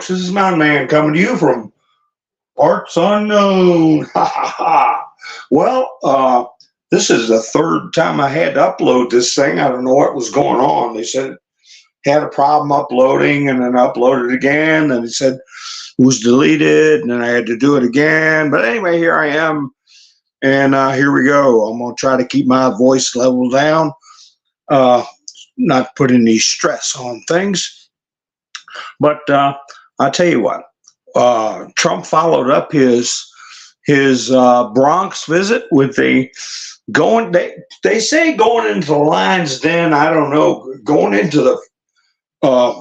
folks. This is Mountain Man coming to you from parts unknown. Well, this is the third time I had to upload this thing. I don't know what was going on. They said it had a problem uploading, and then uploaded again. Then it said it was deleted, and then I had to do it again. But anyway, here I am, and here we go. I'm going to try to keep my voice level down, not put any stress on things. But I'll tell you what, Trump followed up his Bronx visit with they say going into the Lion's Den. I don't know, going into the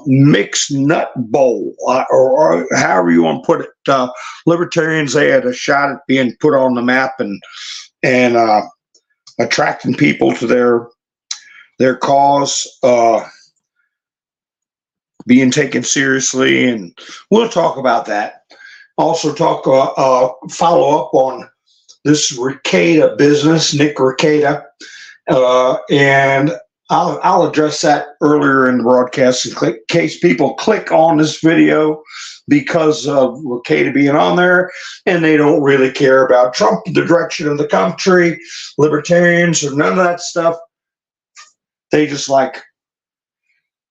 mixed nut bowl, or however you want to put it. Libertarians, they had a shot at being put on the map and attracting people to their cause, being taken seriously, and we'll talk about that. Also follow up on this Rekieta business, Nick Rekieta, and I'll address that earlier in the broadcast in case people click on this video because of Rekieta being on there and they don't really care about Trump, the direction of the country, libertarians, or none of that stuff. They just like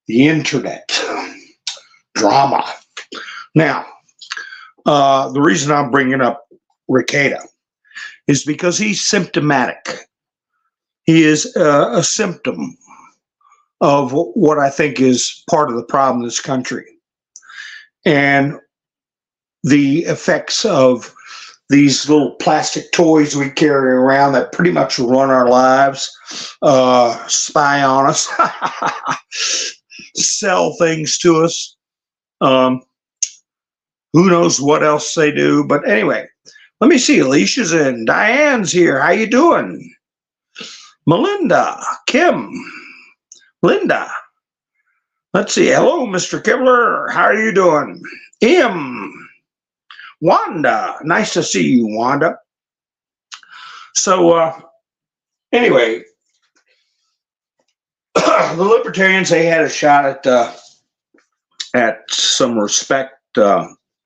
the internet drama. Now, the reason I'm bringing up Rekieta is because he's symptomatic. He is a symptom of what I think is part of the problem in this country, and the effects of these little plastic toys we carry around that pretty much run our lives, spy on us, sell things to us. Who knows what else they do? But anyway, let me see. Alicia's in. Diane's here. How you doing? Melinda, Kim, Linda. Let's see. Hello, Mr. Kibler. How are you doing? Wanda. Nice to see you, Wanda. So, anyway, the Libertarians, they had a shot at some respect,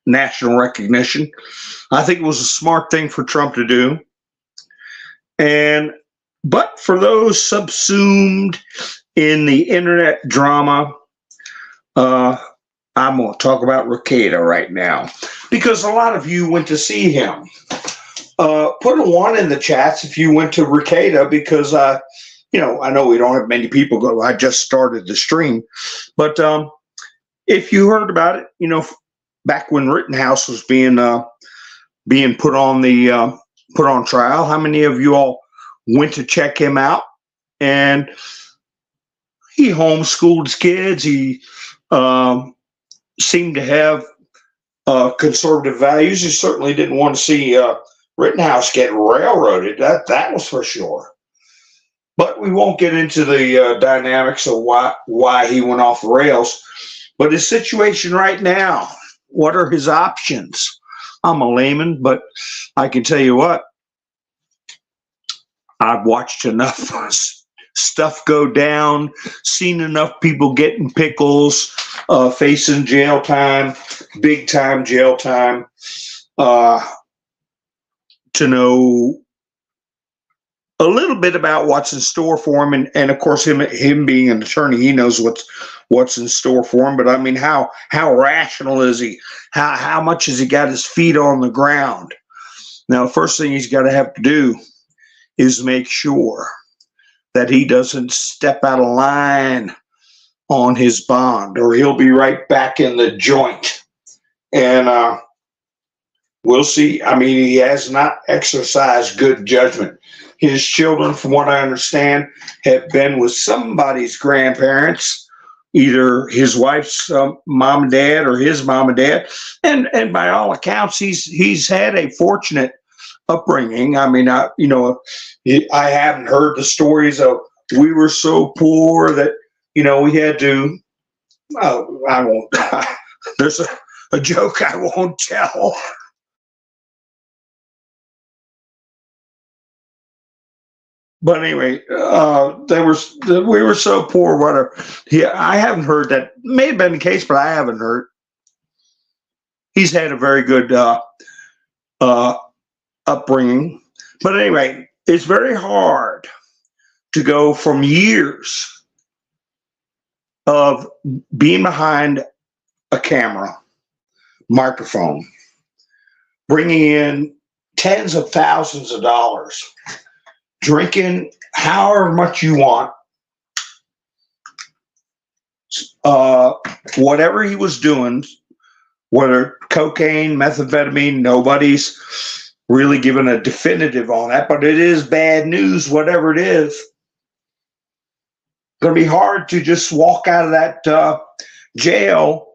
national recognition. I think it was a smart thing for Trump to do. But for those subsumed in the internet drama, I'm going to talk about Rekieta right now, because a lot of you went to see him. Put a 1 in the chats if you went to Rekieta, because I know we don't have many people go. I just started the stream, but if you heard about it, back when Rittenhouse was being put on trial, how many of you all went to check him out? And he homeschooled his kids. He seemed to have conservative values. He certainly didn't want to see Rittenhouse get railroaded. That was for sure. But we won't get into the dynamics of why he went off the rails. But his situation right now, what are his options? I'm a layman, but I can tell you what, I've watched enough stuff go down, seen enough people getting pickles, facing jail time, big time jail time, to know a little bit about what's in store for him. And of course, him being an attorney, he knows what's in store for him. But I mean, how rational is he? How much has he got his feet on the ground? Now, the first thing he's got to have to do is make sure that he doesn't step out of line on his bond, or he'll be right back in the joint. And we'll see. I mean, he has not exercised good judgment. His children, from what I understand, have been with somebody's grandparents, either his wife's mom and dad or his mom and dad. And by all accounts, he's had a fortunate upbringing. I mean, I haven't heard the stories of we were so poor that, we had to, I won't, there's a joke I won't tell. But anyway, we were so poor, whatever. I haven't heard that. May have been the case, but I haven't heard. he's had a very good upbringing. But anyway, it's very hard to go from years of being behind a camera, microphone, bringing in tens of thousands of dollars, drinking however much you want, whatever he was doing, whether cocaine, methamphetamine, nobody's really given a definitive on that, but it is bad news, whatever it is. Going to be hard to just walk out of that jail,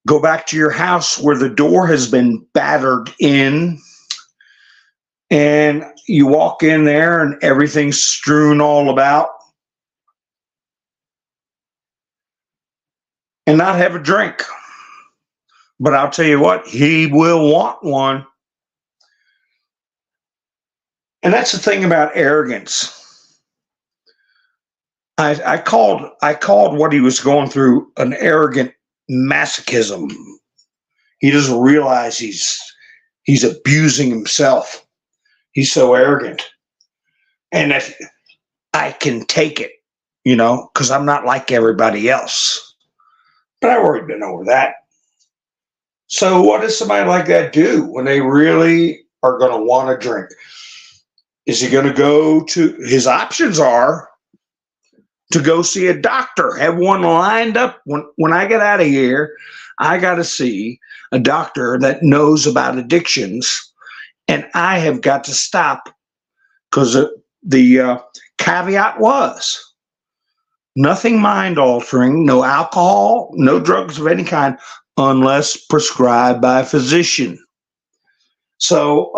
go back to your house where the door has been battered in, and you walk in there and everything's strewn all about, and not have a drink. But I'll tell you what, he will want one. And that's the thing about arrogance. I called what he was going through an arrogant masochism. He doesn't realize he's abusing himself. He's so arrogant. And that I can take it, because I'm not like everybody else. But I've already been over that. So what does somebody like that do when they really are going to want a drink? Is he going to go to, his options are to go see a doctor, have one lined up. When I get out of here, I got to see a doctor that knows about addictions, and I have got to stop, because the caveat was nothing mind altering, no alcohol, no drugs of any kind, unless prescribed by a physician. So,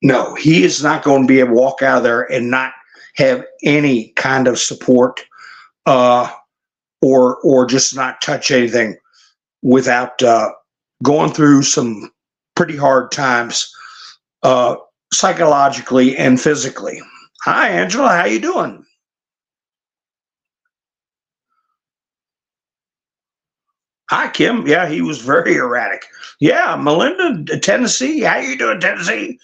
no, he is not going to be able to walk out of there and not have any kind of support, or just not touch anything without going through some pretty hard times, psychologically and physically. Hi, Angela, how you doing? Hi, Kim. Yeah, he was very erratic. Yeah, Melinda, Tennessee. How you doing, Tennessee?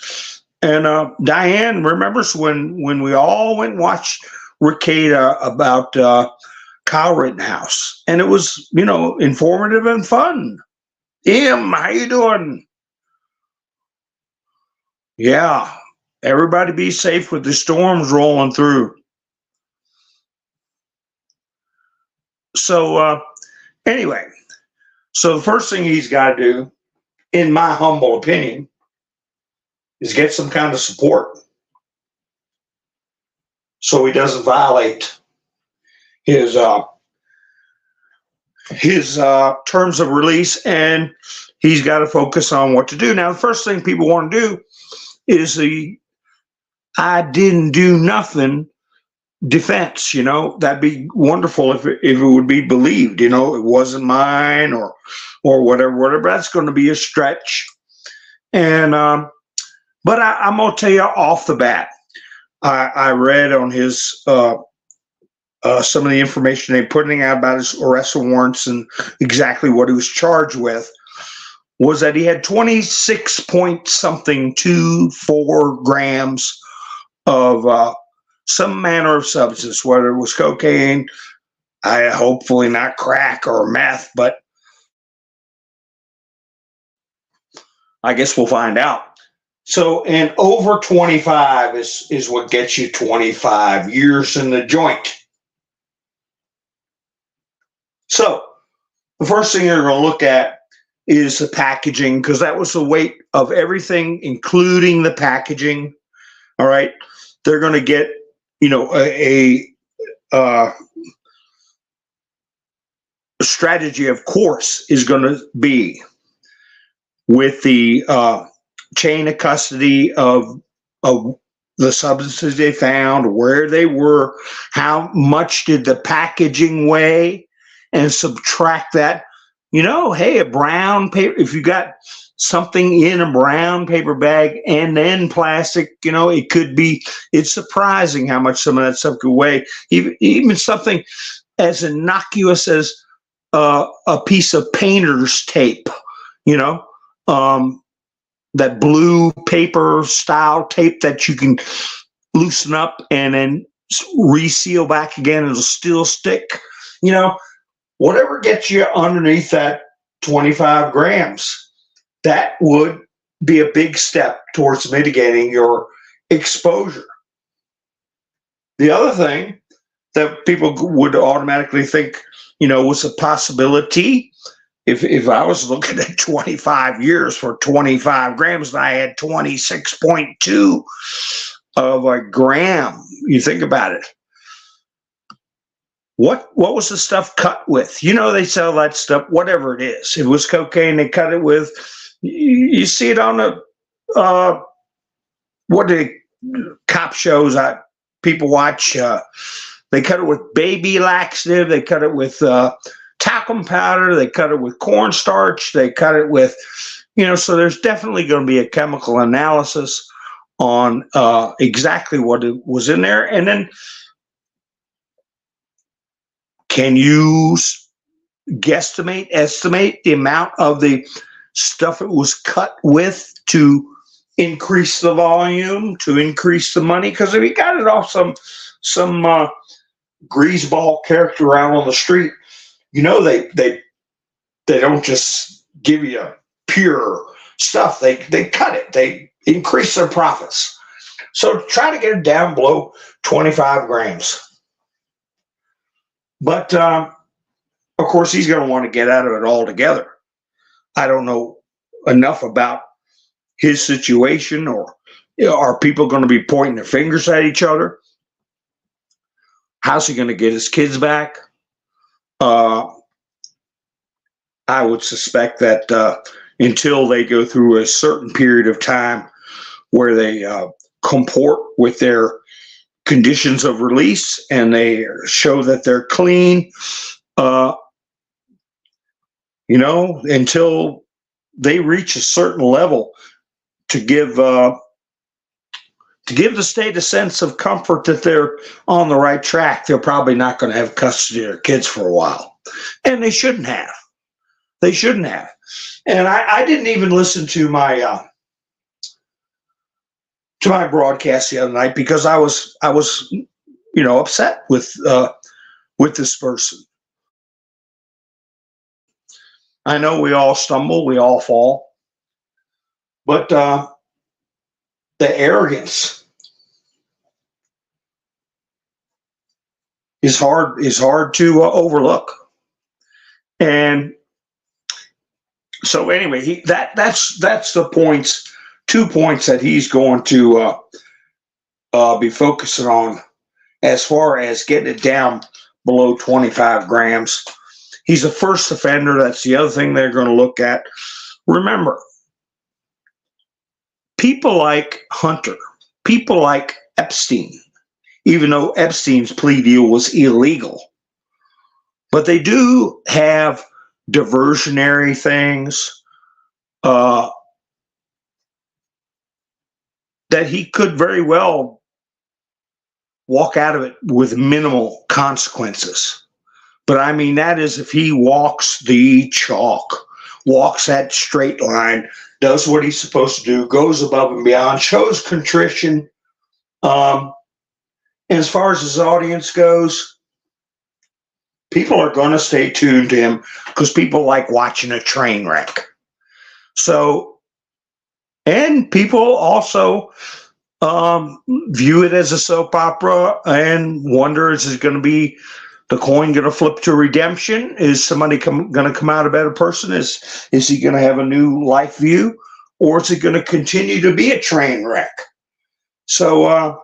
And Diane remembers when we all went and watched Rekieta about Kyle Rittenhouse, and it was, informative and fun. Em, how you doing? Yeah, everybody be safe with the storms rolling through. So anyway, so the first thing he's got to do, in my humble opinion, is get some kind of support so he doesn't violate his terms of release, and he's got to focus on what to do. Now, the first thing people want to do is the "I didn't do nothing" defense. That'd be wonderful if it would be believed. It wasn't mine, or whatever. That's going to be a stretch, and but I'm going to tell you off the bat, I read on his some of the information they're putting out about his arrest warrants and exactly what he was charged with, was that he had 26 point something 24 grams of some manner of substance, whether it was cocaine, hopefully not crack or meth, but I guess we'll find out. So, and over 25 is what gets you 25 years in the joint. So, the first thing you're going to look at is the packaging, because that was the weight of everything, including the packaging. All right. They're going to get, a strategy, of course, is going to be with the chain of custody of the substances they found, where they were, how much did the packaging weigh, and subtract that. Hey, a brown paper, if you got something in a brown paper bag and then plastic, it's surprising how much some of that stuff could weigh. Even something as innocuous as a piece of painter's tape, you know, that blue paper style tape that you can loosen up and then reseal back again. It'll still stick, you know, whatever gets you underneath that 25 grams, that would be a big step towards mitigating your exposure. The other thing that people would automatically think, you know, was a possibility, if I was looking at 25 years for 25 grams and I had 26.2 of a gram, you think about it. What was the stuff cut with? You know, they sell that stuff, whatever it is. It was cocaine. They cut it with, you see it on the, what the cop shows people watch. They cut it with baby laxative. They cut it with talcum powder. They cut it with cornstarch. They cut it with, you know, so there's definitely going to be a chemical analysis on exactly what it was in there. And then can you estimate the amount of the stuff it was cut with to increase the volume, to increase the money? Because if you got it off some greaseball character around on the street, you know, they don't just give you pure stuff. They cut it. They increase their profits. So try to get it down below 25 grams. But of course, he's going to want to get out of it altogether. I don't know enough about his situation, or, you know, are people going to be pointing their fingers at each other? How's he going to get his kids back? I would suspect that until they go through a certain period of time where they comport with their conditions of release and they show that they're clean, you know, until they reach a certain level to give the state a sense of comfort that they're on the right track, they're probably not going to have custody of their kids for a while. And they shouldn't have. They shouldn't have. And I didn't even listen to my broadcast the other night because I was you know, upset with this person. I know we all stumble, we all fall, but the arrogance is hard to overlook. And so anyway, that's the points. 2 points that he's going to be focusing on as far as getting it down below 25 grams. He's a first offender. That's the other thing they're going to look at. Remember, people like Hunter, people like Epstein, even though Epstein's plea deal was illegal, but they do have diversionary things, that he could very well walk out of it with minimal consequences. But I mean, that is if he walks the chalk, walks that straight line, does what he's supposed to do, goes above and beyond, shows contrition. And as far as his audience goes, people are going to stay tuned to him because people like watching a train wreck. So, and people also view it as a soap opera and wonder, is it going to be the coin going to flip to redemption? Is somebody going to come out a better person? Is he going to have a new life view? Or is it going to continue to be a train wreck? So,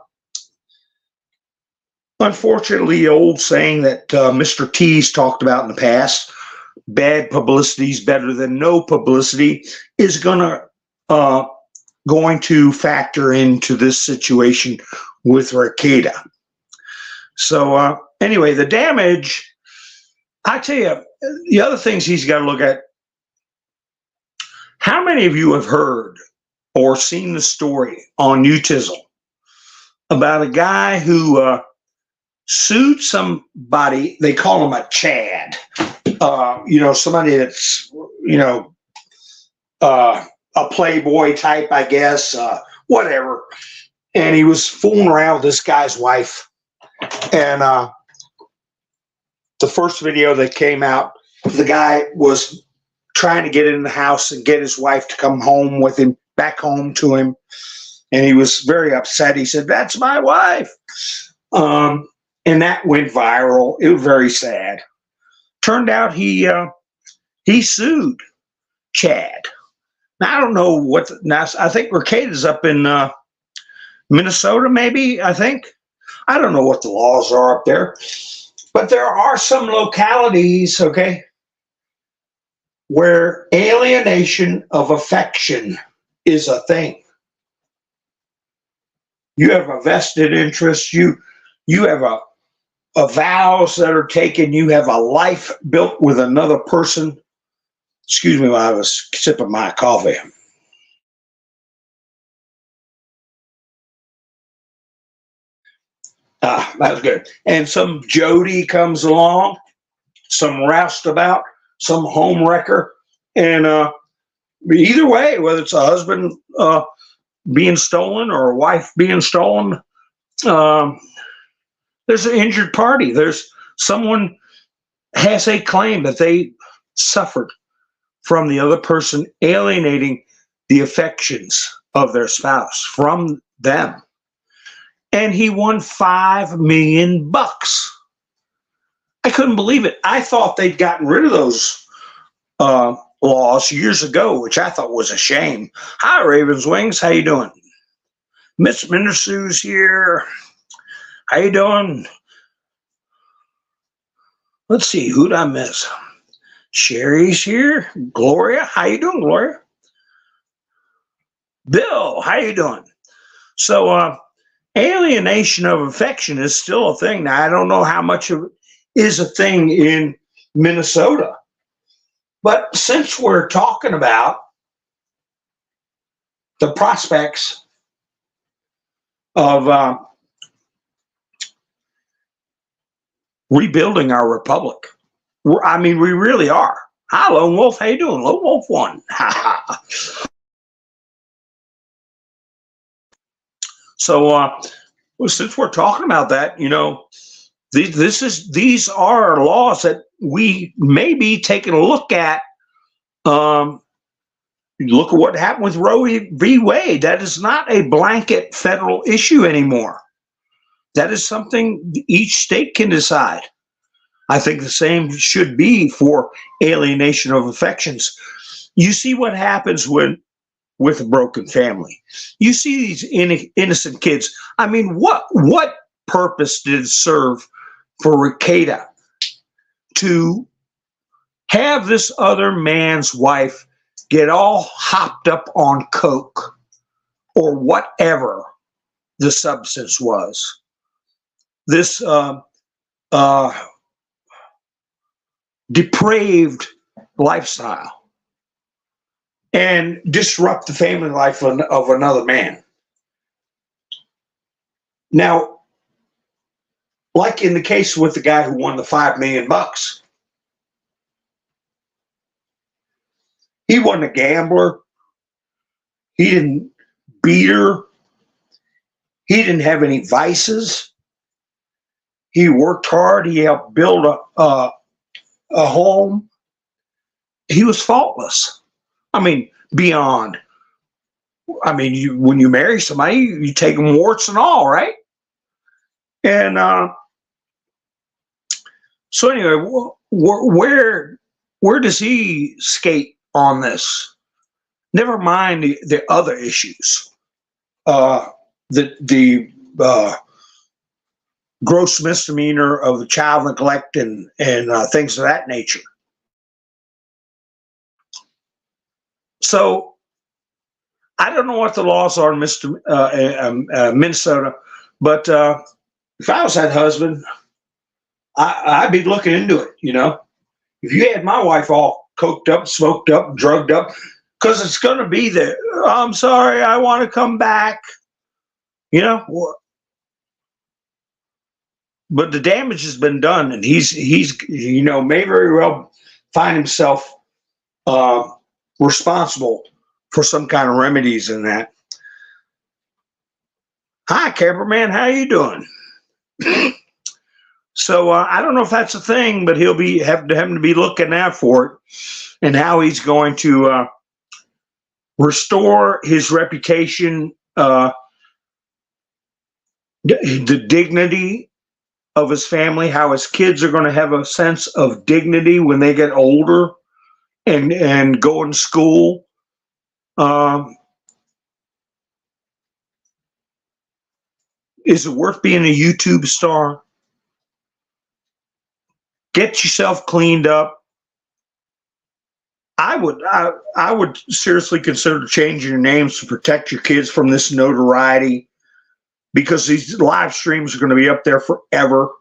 unfortunately, the old saying that Mr. T's talked about in the past, bad publicity is better than no publicity, is going to factor into this situation with Rekieta. So anyway, the damage, I tell you, the other things he's got to look at. How many of you have heard or seen the story on Utizzle about a guy who sued somebody, they call him a Chad, somebody that's, a playboy type, I guess, whatever. And he was fooling around with this guy's wife. And the first video that came out, the guy was trying to get in the house and get his wife to come home with him, back home to him. And he was very upset. He said, "That's my wife." And that went viral. It was very sad. Turned out he sued Chad. Now, I don't know what. Now, I think Rekieta's up in Minnesota, maybe. I think. I don't know what the laws are up there, but there are some localities, okay, where alienation of affection is a thing. You have a vested interest. You have a vows that are taken. You have a life built with another person. Excuse me while I was sipping my coffee. That was good. And some Jody comes along, some roustabout, some home wrecker, and either way, whether it's a husband being stolen or a wife being stolen, there's an injured party. There's someone has a claim that they suffered from the other person alienating the affections of their spouse from them. And he won $5 million. I couldn't believe it. I thought they'd gotten rid of those laws years ago, which I thought was a shame. Hi, Ravens Wings. How you doing? Miss Mindersue's here. How you doing? Let's see, who'd I miss? Sherry's here. Gloria, how you doing, Gloria? Bill, how you doing? So, alienation of affection is still a thing. Now, I don't know how much of it is a thing in Minnesota. But since we're talking about the prospects of rebuilding our republic, I mean, we really are. Hi, Lone Wolf. How you doing? Lone Wolf 1. So, since we're talking about that, these are laws that we may be taking a look at. Look at what happened with Roe v. Wade. That is not a blanket federal issue anymore. That is something each state can decide. I think the same should be for alienation of affections. You see what happens with a broken family. You see these innocent kids. I mean, what purpose did it serve for Rekieta to have this other man's wife get all hopped up on coke or whatever the substance was? This depraved lifestyle, and disrupt the family life of another man. Now, like in the case with the guy who won the $5 million, he wasn't a gambler. He didn't beat her. He didn't have any vices. He worked hard. He helped build a home. He was faultless. I mean, beyond. I mean, when you marry somebody, you take them warts and all, right? And so anyway, where does he skate on this? Never mind the other issues. The gross misdemeanor of the child neglect and things of that nature. So I don't know what the laws are in Minnesota, but if I was that husband, I'd be looking into it. If you had my wife all coked up, smoked up, drugged up, because it's going to be there. I'm sorry, I want to come back. But the damage has been done, and he's may very well find himself responsible for some kind of remedies in that. Hi, cameraman, how you doing? So I don't know if that's a thing, but he'll be having to be looking out for it, and how he's going to restore his reputation, the dignity of his family, how his kids are going to have a sense of dignity when they get older and go in school. Is it worth being a YouTube star? Get yourself cleaned up. I would seriously consider changing your names to protect your kids from this notoriety, because these live streams are going to be up there forever,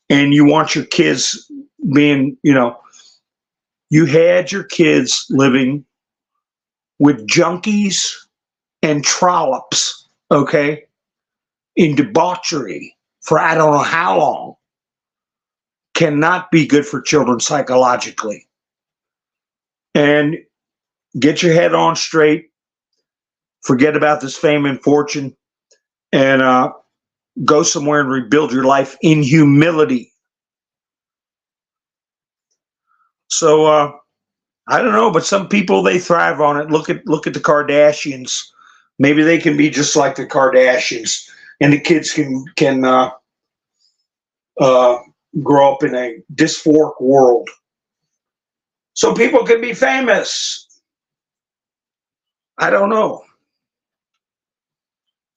and you want your kids being, you had your kids living with junkies and trollops, okay, in debauchery for I don't know how long. Cannot be good for children psychologically. And get your head on straight. Forget about this fame and fortune, and go somewhere and rebuild your life in humility. So I don't know, but some people, they thrive on it. Look at the Kardashians. Maybe they can be just like the Kardashians, and the kids can grow up in a dysphoric world. So people can be famous. I don't know.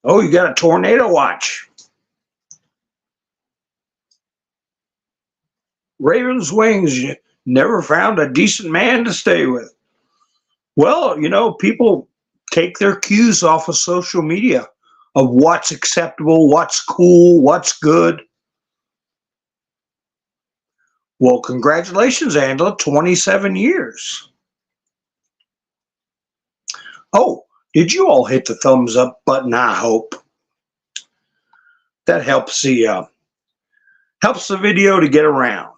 Oh, you got a tornado watch. Raven's wings. You never found a decent man to stay with. Well, people take their cues off of social media of what's acceptable, what's cool, what's good. Well, congratulations, Angela, 27 years. Oh, did you all hit the thumbs up button? I hope. That helps the video to get around.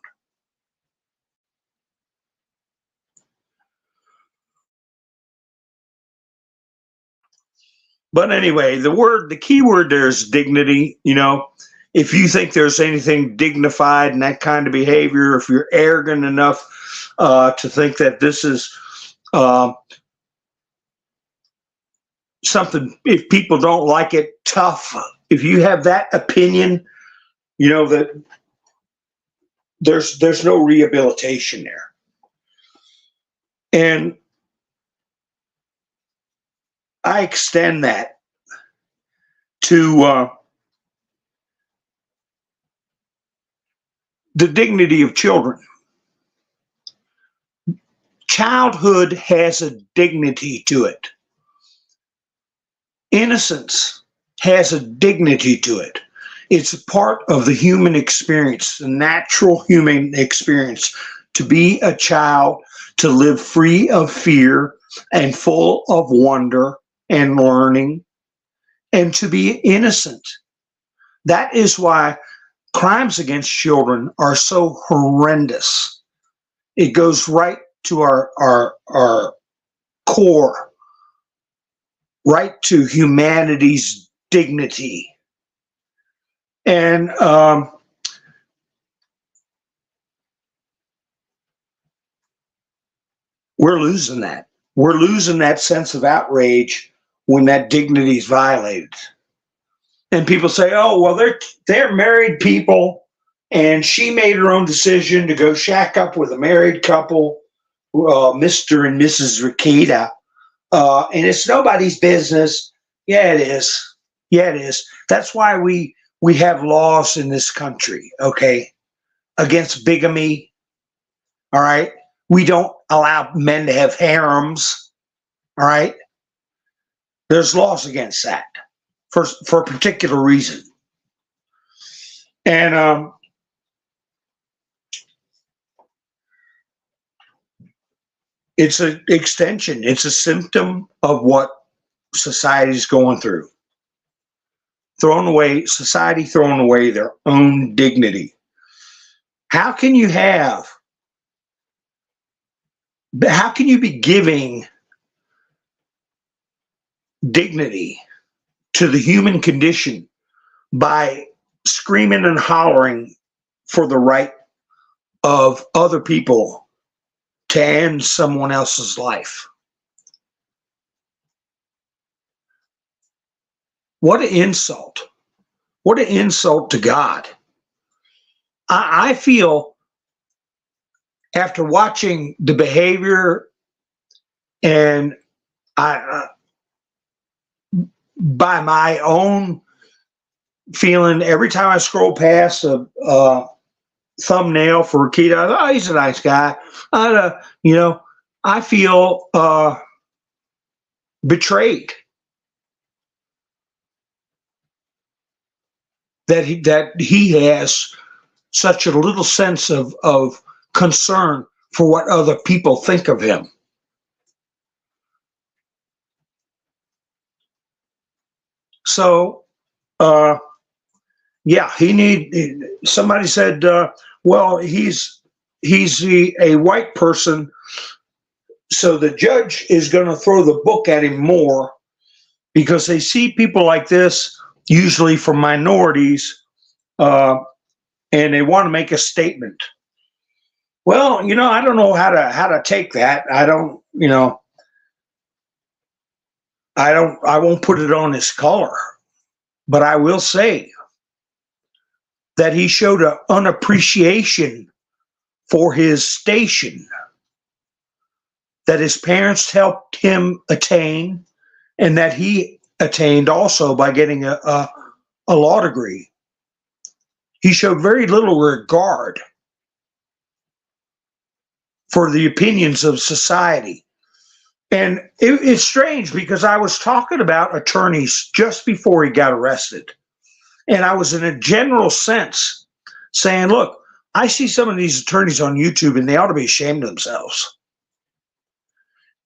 But anyway, the key word there is dignity. If you think there's anything dignified in that kind of behavior, if you're arrogant enough to think that this is something, if people don't like it, tough, if you have that opinion, that there's no rehabilitation there. And I extend that to the dignity of children. Childhood has a dignity to it. Innocence has a dignity to it. It's a part of the human experience, the natural human experience, to be a child, to live free of fear and full of wonder and learning, and to be innocent. That is why crimes against children are so horrendous. It goes right to our core, right to humanity's dignity. And we're losing that. We're losing that sense of outrage when that dignity is violated. And people say, oh, well, they're married people, and she made her own decision to go shack up with a married couple, Mr. and Mrs. Rekieta, and it's nobody's business. Yeah, it is. Yeah, it is. That's why we have laws in this country, okay, against bigamy, all right? We don't allow men to have harems, all right? There's laws against that for a particular reason. And it's an extension. It's a symptom of what society is going through. Society throwing away their own dignity. How can you have how can you be giving dignity to the human condition by screaming and hollering for the right of other people to end someone else's life? What an insult. What an insult to God. I feel after watching the behavior, and by my own feeling, every time I scroll past a thumbnail for Rekieta, oh, he's a nice guy. I feel betrayed that he has such a little sense of concern for what other people think of him. So, yeah, somebody said, well, he's a white person, so the judge is going to throw the book at him more because they see people like this, usually from minorities, and they want to make a statement. Well, I don't know how to take that. I won't put it on his collar, but I will say that he showed an unappreciation for his station that his parents helped him attain, and that he attained also by getting a law degree. He showed very little regard for the opinions of society. And it's strange because I was talking about attorneys just before he got arrested. And I was in a general sense saying, look, I see some of these attorneys on YouTube and they ought to be ashamed of themselves.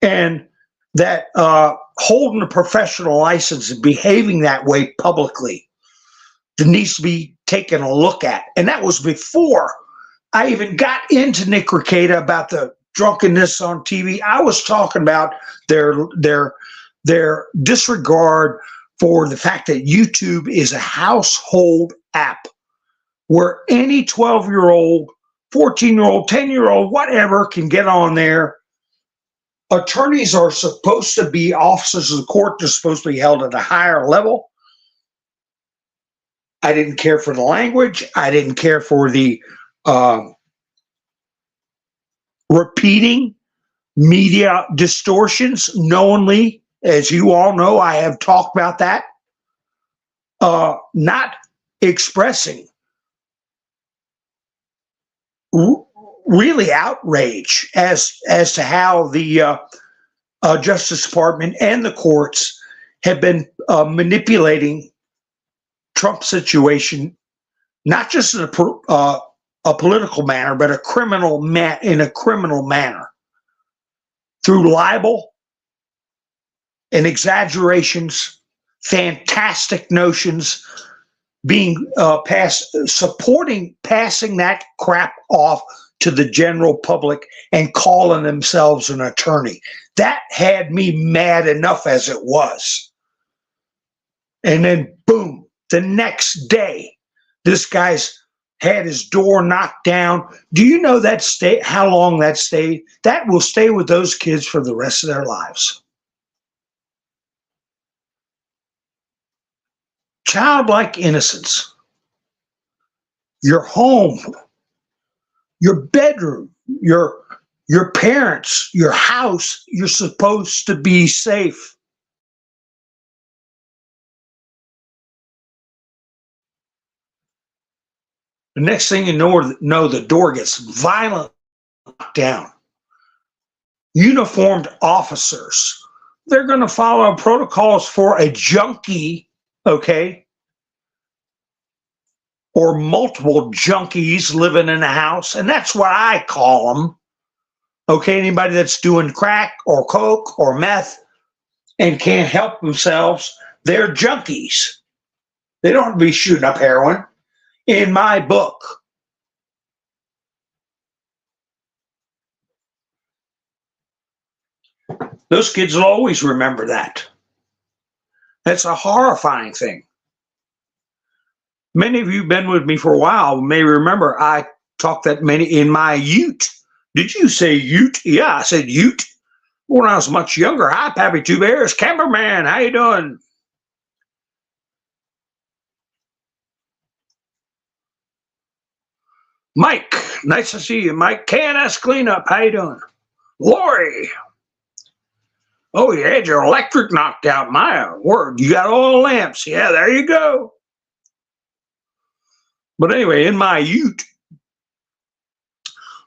And that holding a professional license and behaving that way publicly, that needs to be taken a look at. And that was before I even got into Nick Rekieta about the drunkenness on TV. I was talking about their disregard for the fact that YouTube is a household app where any 12-year-old, 14-year-old, 10-year-old, whatever can get on there. Attorneys are supposed to be officers of the court. They're supposed to be held at a higher level. I didn't care for the language. I didn't care for the repeating media distortions knowingly. As you all know, I have talked about that. Not expressing really outrage as to how the Justice Department and the courts have been manipulating Trump's situation, not just in a political manner, but in a criminal manner, through libel and exaggerations, fantastic notions being passing that crap off to the general public and calling themselves an attorney. That had me mad enough as it was. And then boom, the next day, this guy's had his door knocked down. Do you know how long that stayed? That will stay with those kids for the rest of their lives. Childlike innocence. Your home, your bedroom, your parents, your house, you're supposed to be safe. The next thing you know, the door gets violently knocked down. Uniformed officers, they're going to follow protocols for a junkie, okay? Or multiple junkies living in a house, and that's what I call them. Okay, anybody that's doing crack or coke or meth and can't help themselves, they're junkies. They don't have to be shooting up heroin. In my book, Those kids will always remember that. That's a horrifying thing. Many of you who've been with me for a while may remember I talked that many in my ute. Did you say ute? Yeah, I said ute. When I was much younger. Hi, Pappy Two Bears, cameraman. How you doing? Mike, nice to see you, Mike. KNS Cleanup, how you doing? Lori. Oh, you had your electric knocked out. My word, you got all lamps. Yeah, there you go. But anyway, in my ute,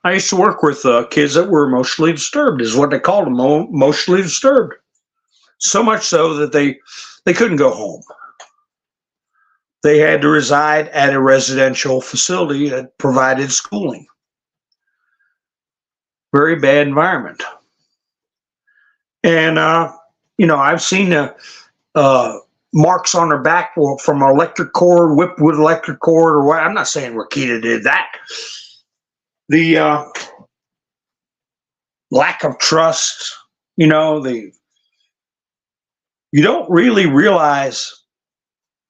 I used to work with kids that were emotionally disturbed, is what they called them, emotionally disturbed. So much so that they couldn't go home. They had to reside at a residential facility that provided schooling. Very bad environment. And, I've seen marks on their back from an electric cord, whipped with electric cord, or what. I'm not saying Rekieta did that. The lack of trust, you don't really realize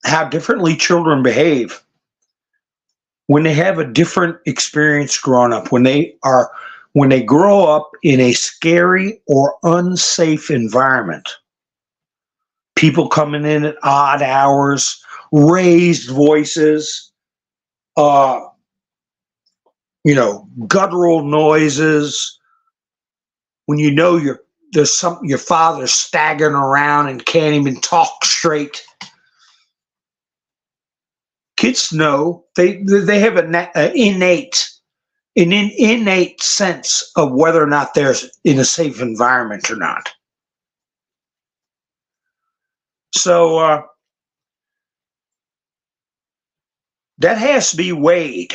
how differently children behave when they have a different experience growing up, when they grow up in a scary or unsafe environment. People coming in at odd hours, raised voices, guttural noises. When your father's staggering around and can't even talk straight. Kids know they have an innate sense of whether or not they're in a safe environment or not. So that has to be weighed.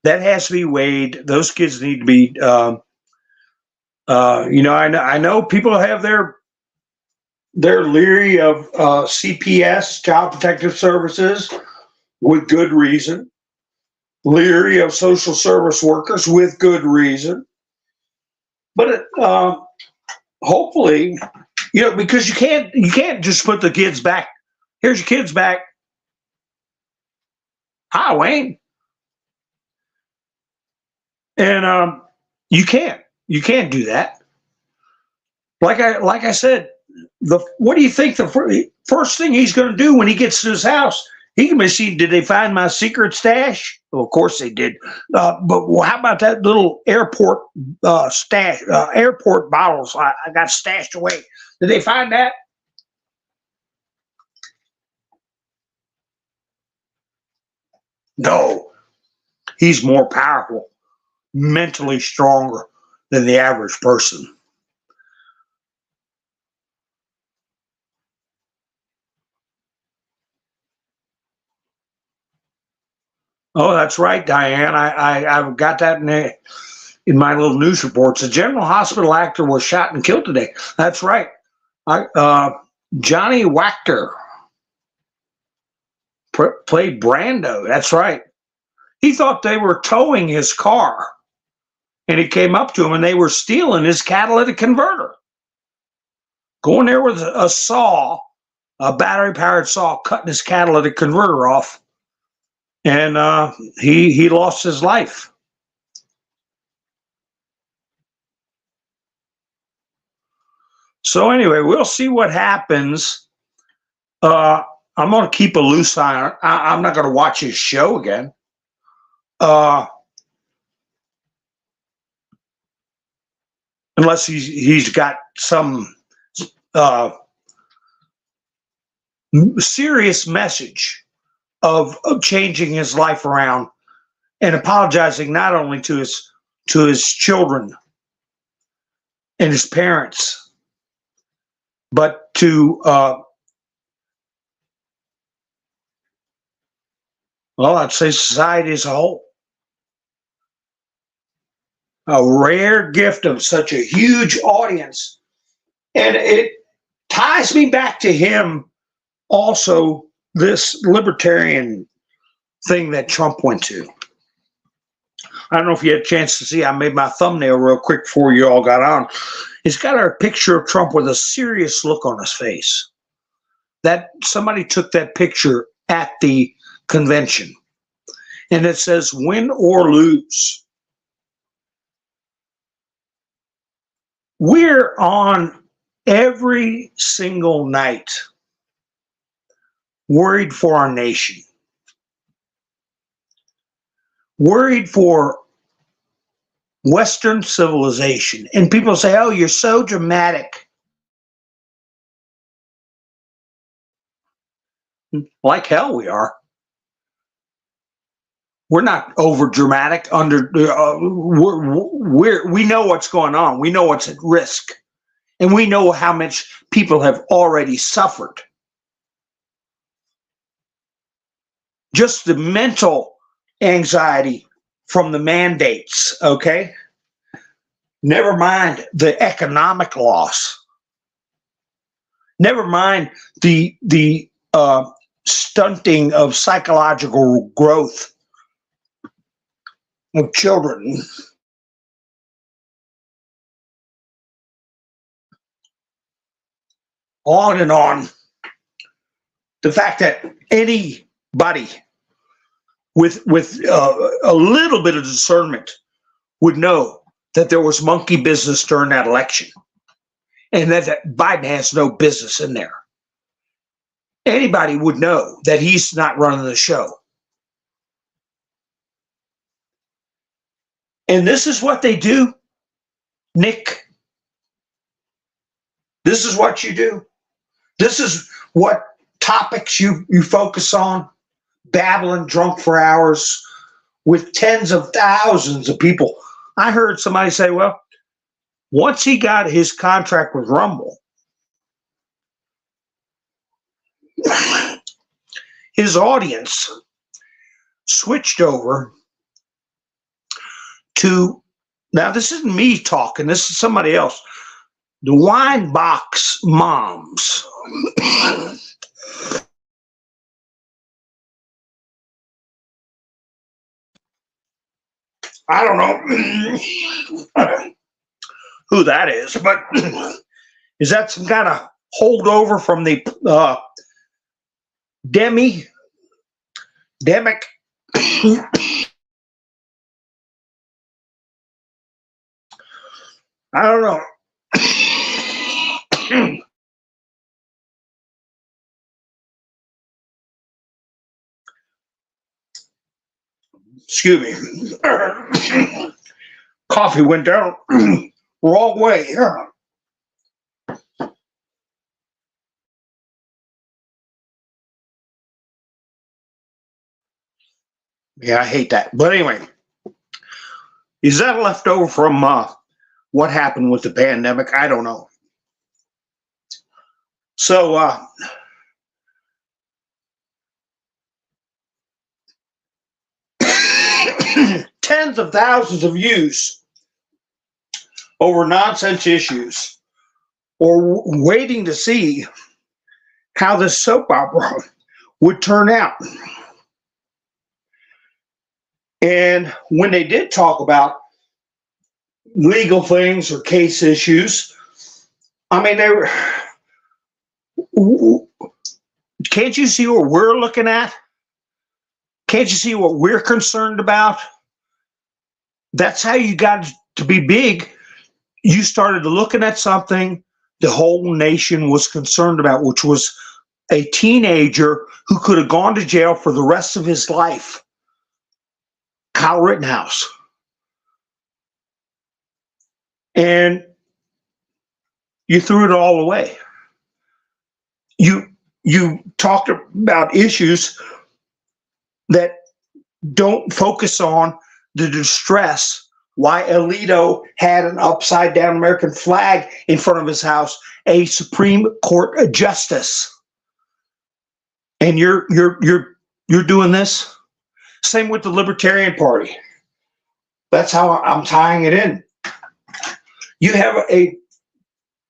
Those kids need to be. I know people have they're leery of CPS, Child Protective Services, with good reason. Leery of social service workers with good reason. But hopefully, because you can't just put the kids back. Here's your kids back. Hi, Wayne. And you can't do that. Like I said, what do you think the first thing he's going to do when he gets to his house? He can be seen. Did they find my secret stash? Well, of course they did. But how about that little airport stash? Airport bottles I got stashed away. Did they find that? No. He's more powerful, mentally stronger than the average person. Oh, that's right, Diane. I've got that in my little news reports. A General Hospital actor was shot and killed today. That's right. Johnny Wachter played Brando. That's right. He thought they were towing his car, and he came up to him, and they were stealing his catalytic converter. Going there with a saw, a battery-powered saw, cutting his catalytic converter off. And he lost his life. So anyway, we'll see what happens. I'm going to keep a loose eye. I'm not going to watch his show again. Unless he's got some serious message of changing his life around and apologizing not only to his children and his parents, but to I'd say society as a whole. A rare gift of such a huge audience. And it ties me back to him also, this libertarian thing that Trump went to. I don't know if you had a chance to see, I made my thumbnail real quick before you all got on. It's got a picture of Trump with a serious look on his face. That somebody took that picture at the convention. And it says, win or lose. We're on every single night worried for our nation, worried for Western civilization. And people say, oh, you're so dramatic. Like hell we are. We're not over dramatic. We know what's going on. We know what's at risk. And we know how much people have already suffered. Just the mental anxiety from the mandates, okay? Never mind the economic loss. Never mind the stunting of psychological growth of children. On and on. The fact that anybody with a little bit of discernment would know that there was monkey business during that election, and that Biden has no business in there. Anybody would know that he's not running the show. And this is what they do, Nick. This is what you do. This is what topics you focus on, babbling drunk for hours with tens of thousands of people. I heard somebody say, well, once he got his contract with Rumble, his audience switched over to, now this isn't me talking, this is somebody else, the wine box moms. I don't know who that is, but is that some kind of holdover from the Demic? I don't know. Excuse me. Coffee went down wrong way. Yeah, I hate that. But anyway, is that left over from what happened with the pandemic? I don't know. So, tens of thousands of views over nonsense issues, or waiting to see how this soap opera would turn out. And when they did talk about legal things or case issues, I mean, they were, can't you see what we're looking at? Can't you see what we're concerned about? That's how you got to be big. You started looking at something the whole nation was concerned about, which was a teenager who could have gone to jail for the rest of his life. Kyle Rittenhouse. And you threw it all away. You talked about issues that don't focus on the distress, why Alito had an upside down American flag in front of his house, a Supreme Court justice. And you're doing this. Same with the Libertarian Party. That's how I'm tying it in. You have a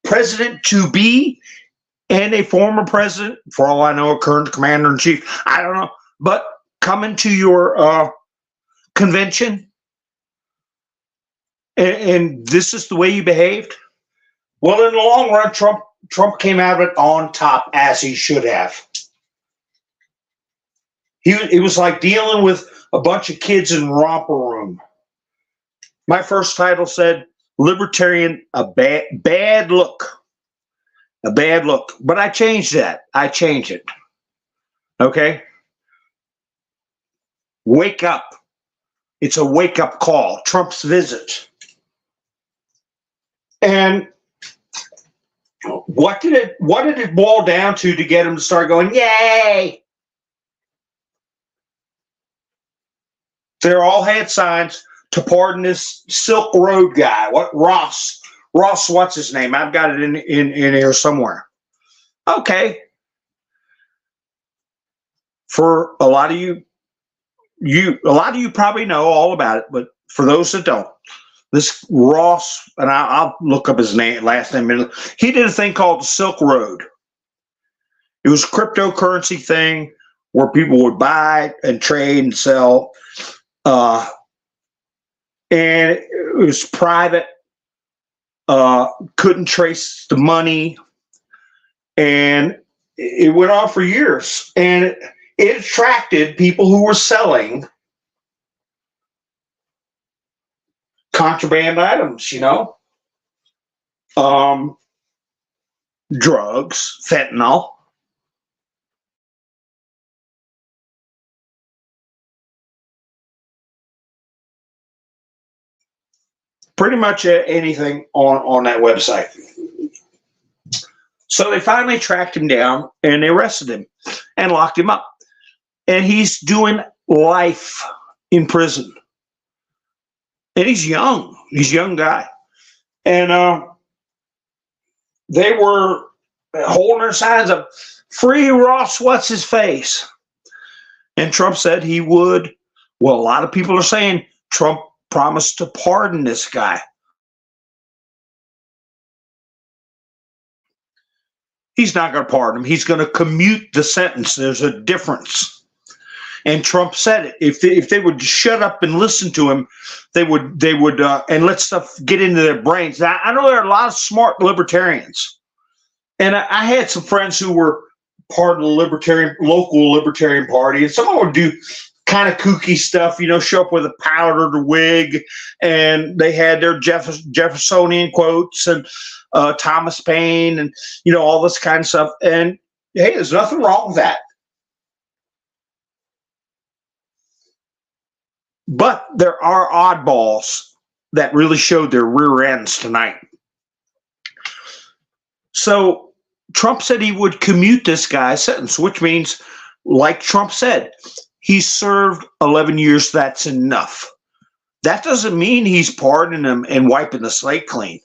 president to be and a former president, for all I know, a current commander in chief. I don't know, but coming to your convention and this is the way you behaved. Well, in the long run, Trump came out of it on top, as he should have. It was like dealing with a bunch of kids in romper room. My first title said Libertarian, a bad look. A bad look. But I changed that. I changed it. Okay? Wake up. It's a wake-up call. Trump's visit. And what did it boil down to get him to start going, yay? They all had signs to pardon this Silk Road guy. What Ross, what's his name? I've got it in here somewhere. Okay. For a lot of you probably know all about it, but for those that don't, this Ross, and I'll look up his last name. He did a thing called the Silk Road. It was a cryptocurrency thing where people would buy and trade and sell. And it was private, couldn't trace the money, and it went on for years. And it attracted people who were selling contraband items, drugs, fentanyl. Pretty much anything on that website. So they finally tracked him down and they arrested him and locked him up. And he's doing life in prison. And he's young. He's a young guy. And they were holding their signs up, free Ross, what's his face? And Trump said he would. Well, a lot of people are saying Trump promised to pardon this guy. He's not going to pardon him. He's going to commute the sentence. There's a difference. And Trump said it. If they would shut up and listen to him, they would and let stuff get into their brains. Now, I know there are a lot of smart libertarians. And I had some friends who were part of the local libertarian party, and some of them would do kind of kooky stuff, show up with a powdered wig, and they had their Jeffersonian quotes and Thomas Paine and, all this kind of stuff. And hey, there's nothing wrong with that. But there are oddballs that really showed their rear ends tonight. So Trump said he would commute this guy's sentence, which means, like Trump said, he served 11 years. That's enough. That doesn't mean he's pardoning him and wiping the slate clean.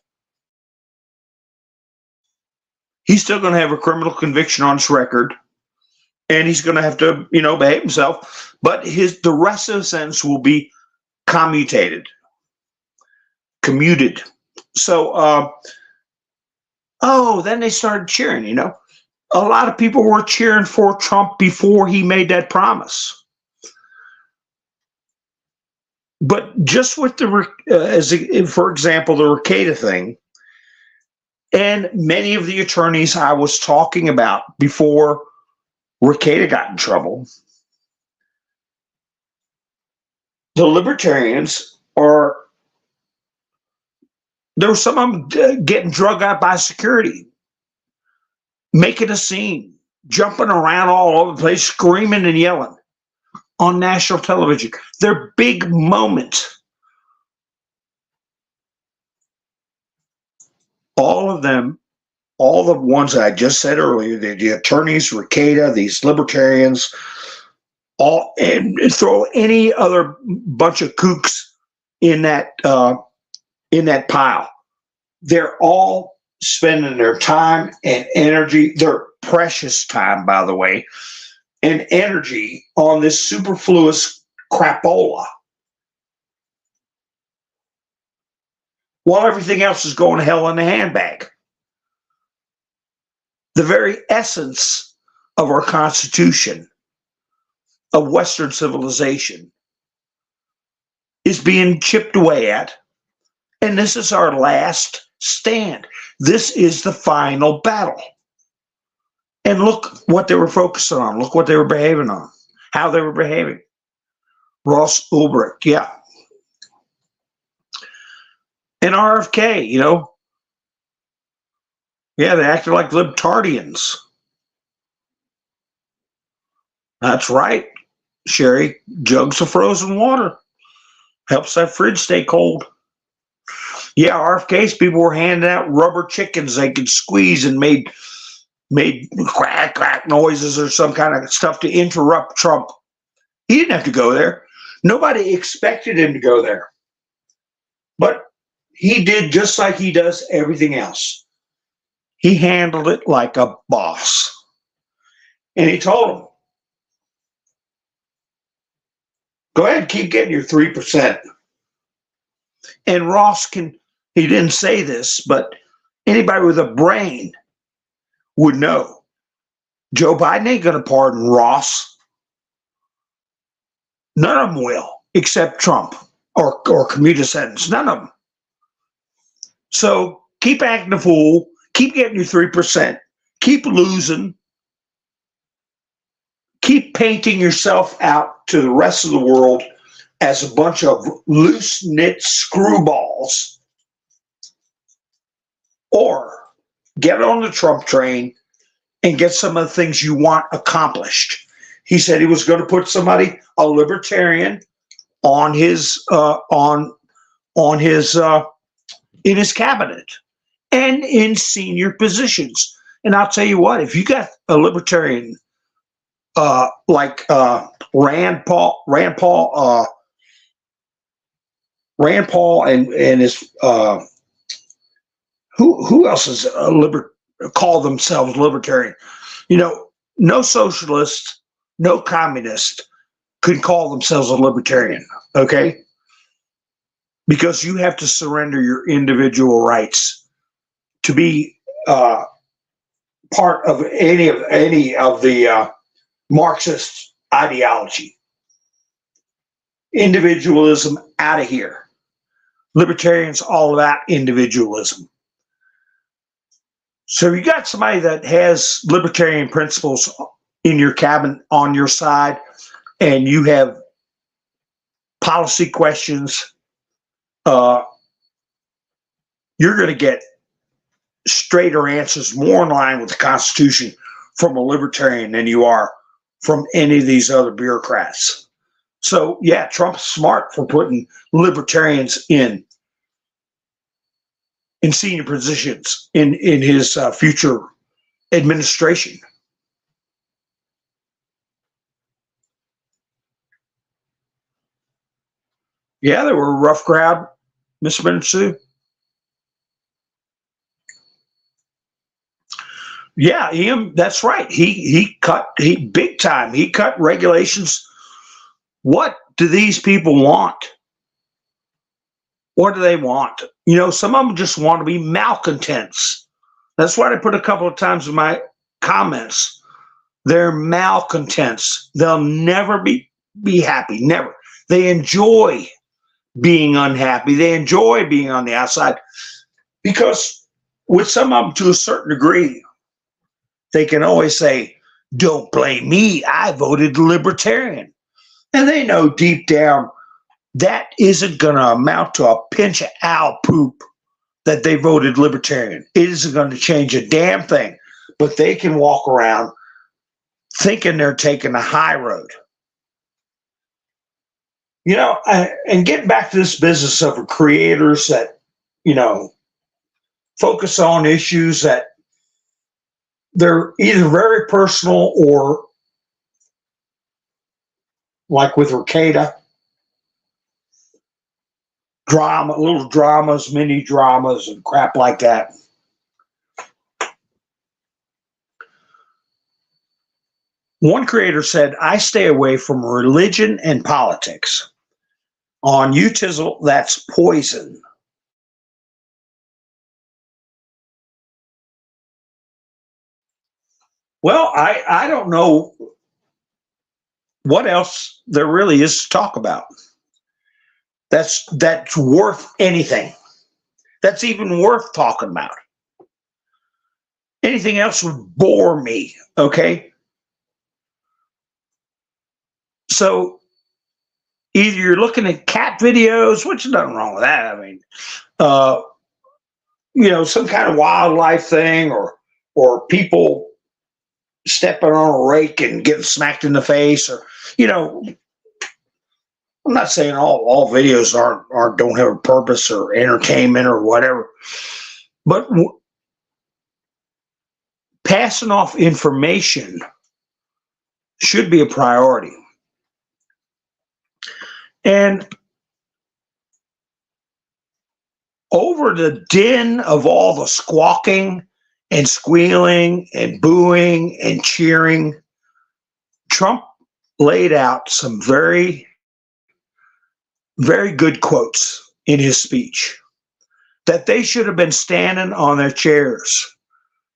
He's still going to have a criminal conviction on his record, and he's going to have to, behave himself. But the rest of the sentence will be commuted. So, then they started cheering. A lot of people were cheering for Trump before he made that promise. But just with for example, the Rekieta thing, and many of the attorneys I was talking about before Rekieta got in trouble, the libertarians there were some of them getting drugged out by security, making a scene, jumping around all over the place, screaming and yelling on national television. Their big moment. All of them, all the ones that I just said earlier, the attorneys, Rekieta, these libertarians, and throw any other bunch of kooks in that pile. They're all spending their time and energy, their precious time, by the way, and energy on this superfluous crapola, while everything else is going to hell in the handbag. The very essence of our Constitution, of Western civilization, is being chipped away at, And this is our last stand. This is the final battle. And look what they were focusing on. Look what they were behaving on, how they were behaving. Ross Ulbricht, yeah. And RFK, yeah, they acted like libertarians. That's right, Sherry. Jugs of frozen water helps that fridge stay cold. Yeah, RFK's people were handing out rubber chickens they could squeeze and made crack noises or some kind of stuff to interrupt Trump. He didn't have to go there. Nobody expected him to go there. But he did just like he does everything else. He handled it like a boss. And he told them, go ahead, keep getting your 3%. And Ross he didn't say this, but anybody with a brain would know. Joe Biden ain't going to pardon Ross. None of them will, except Trump or commute a sentence. None of them. So keep acting a fool. Keep getting your 3%. Keep losing. Keep painting yourself out to the rest of the world as a bunch of loose-knit screwballs. Or get on the Trump train and get some of the things you want accomplished. He said he was going to put somebody, a libertarian, in his cabinet and in senior positions. And I'll tell you what, if you got a libertarian like Rand Paul and his who else is call themselves libertarian? No socialist, no communist could call themselves a libertarian, okay? Because you have to surrender your individual rights to be part of any of the Marxist ideology. Individualism, out of here. Libertarians all about individualism. So you got somebody that has libertarian principles in your cabinet on your side, and you have policy questions, you're going to get straighter answers, more in line with the Constitution from a libertarian than you are from any of these other bureaucrats. So, yeah, Trump's smart for putting libertarians in senior positions in his future administration. Yeah, they were a rough crowd, Miss Sue. Yeah, that's right. He big time. He cut regulations. What do these people want? What do they want? Some of them just want to be malcontents. That's what I put a couple of times in my comments. They're malcontents. They'll never be happy. Never. They enjoy being unhappy. They enjoy being on the outside because with some of them to a certain degree, they can always say, don't blame me. I voted libertarian. And they know deep down that isn't going to amount to a pinch of owl poop that they voted libertarian. It isn't going to change a damn thing. But they can walk around thinking they're taking the high road. And getting back to this business of creators that, focus on issues that they're either very personal or like with Rekieta, little dramas, mini dramas, and crap like that. One creator said, I stay away from religion and politics. On Utizzle, that's poison. Well, I don't know what else there really is to talk about. That's worth anything. that's even worth talking about. Anything else would bore me, okay? So either you're looking at cat videos, which is nothing wrong with that. I mean, some kind of wildlife thing, or people stepping on a rake and getting smacked in the face, or I'm not saying all videos don't have a purpose or entertainment or whatever, but passing off information should be a priority. And over the din of all the squawking and squealing and booing and cheering, Trump laid out some very, very good quotes in his speech that they should have been standing on their chairs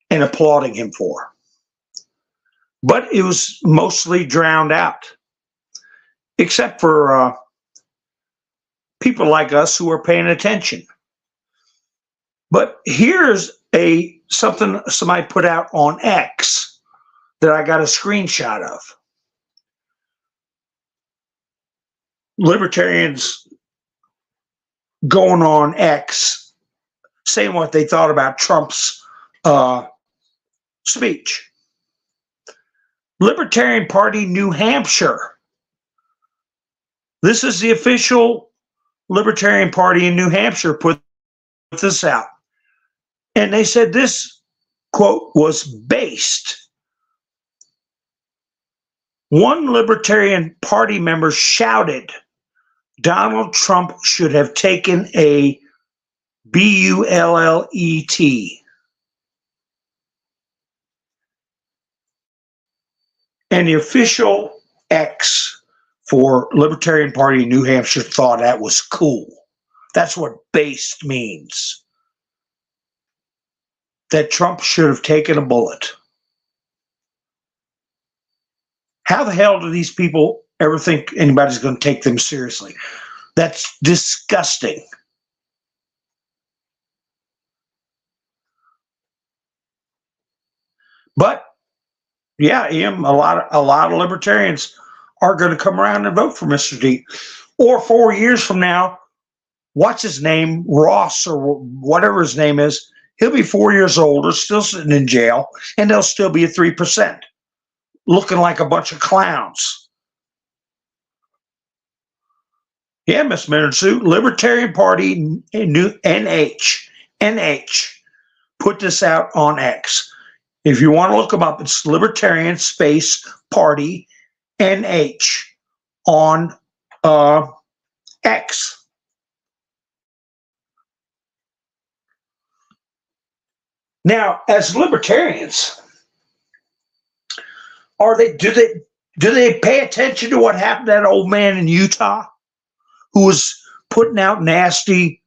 and applauding him for. But it was mostly drowned out, except for people like us who are paying attention. But here's something somebody put out on X that I got a screenshot of. Libertarians going on X saying what they thought about Trump's speech. Libertarian Party, New Hampshire. This is the official Libertarian Party in New Hampshire put this out. And they said this quote was based. One Libertarian Party member shouted, Donald Trump should have taken a bullet. And the official X for Libertarian Party in New Hampshire thought that was cool. That's what based means. That Trump should have taken a bullet. How the hell do these people ever think anybody's going to take them seriously? That's disgusting. But yeah, Ian, a lot of libertarians are going to come around and vote for Mr. D. Or 4 years from now, what's his name, Ross or whatever his name is, he'll be 4 years older, still sitting in jail, and they'll still be at 3%, looking like a bunch of clowns. Yeah, Miss Minute Libertarian Party NH put this out on X. If you want to look them up, it's Libertarian Space Party NH on X. Now, as libertarians, do they pay attention to what happened to that old man in Utah who was putting out nasty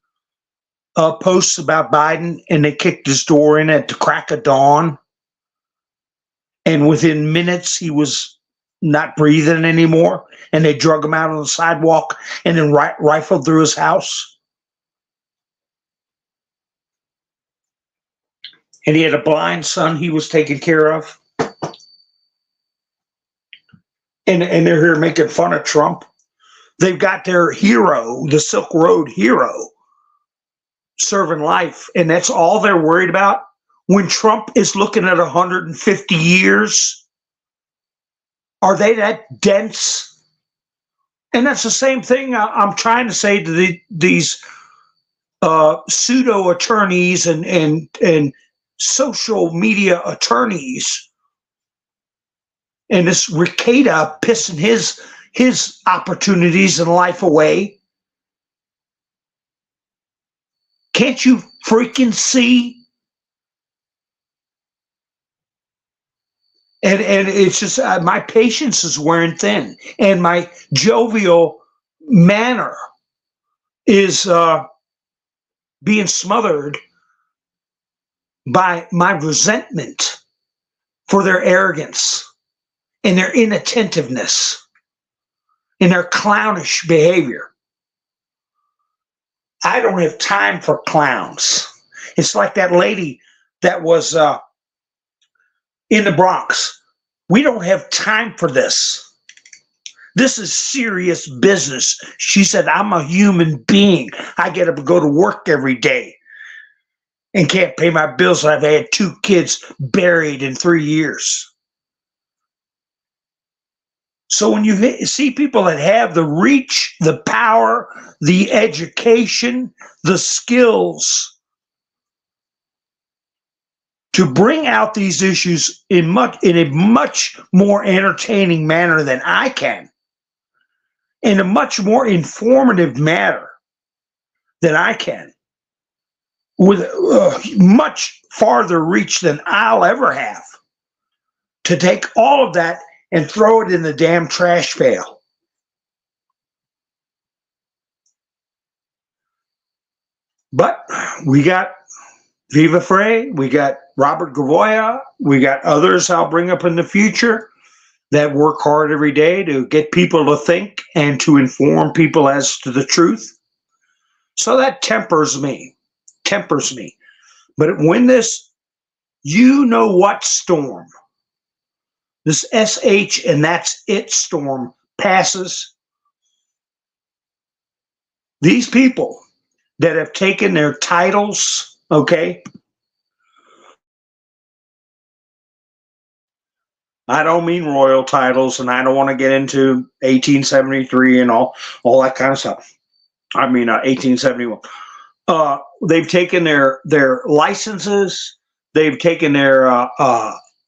posts about Biden, and they kicked his door in at the crack of dawn, and within minutes he was not breathing anymore, and they drug him out on the sidewalk and then rifled through his house? And he had a blind son he was taking care of. And they're here making fun of Trump. They've got their hero, the Silk Road hero, serving life, and that's all they're worried about. When Trump is looking at 150 years, are they that dense? And that's the same thing I'm trying to say to these pseudo attorneys and social media attorneys, and this Rekieta pissing his opportunities in life away. Can't you freaking see? And it's just my patience is wearing thin, and my jovial manner is being smothered by my resentment for their arrogance and their inattentiveness and their clownish behavior. I don't have time for clowns. It's like that lady that was in the Bronx. We don't have time for this. This is serious business. She said, I'm a human being. I get up and go to work every day and can't pay my bills. I've had 2 kids buried in 3 years. So when you see people that have the reach, the power, the education, the skills to bring out these issues in a much more entertaining manner than I can, in a much more informative manner than I can, with much farther reach than I'll ever have, to take all of that and throw it in the damn trash pail. But we got Viva Frey, we got Robert Gavoya, we got others I'll bring up in the future that work hard every day to get people to think and to inform people as to the truth. So that tempers me. But when this, you know what storm, this SH and that's it storm passes, these people that have taken their titles, okay, I don't mean royal titles, and I don't want to get into 1873 and all that kind of stuff. I mean 1871. They've taken their licenses, they've taken their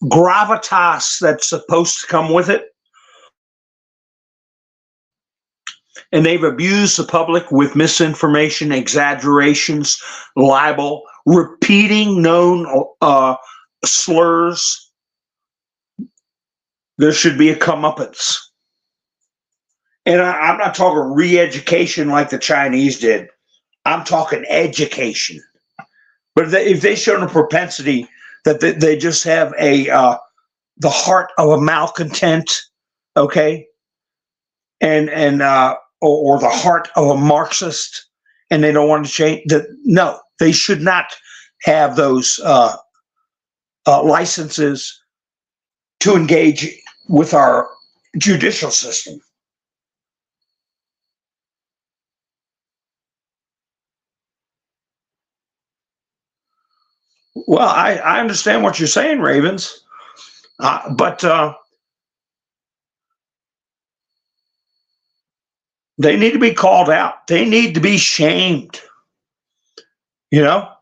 gravitas that's supposed to come with it, and they've abused the public with misinformation, exaggerations, libel, repeating known slurs. There should be a comeuppance. And I'm not talking re-education like the Chinese did. I'm talking education. But if they show a propensity that they just have the heart of a malcontent, okay, and or the heart of a Marxist, and they don't want to change, no, they should not have those licenses to engage with our judicial system. Well, I understand what you're saying, Ravens, but they need to be called out. They need to be shamed, you know?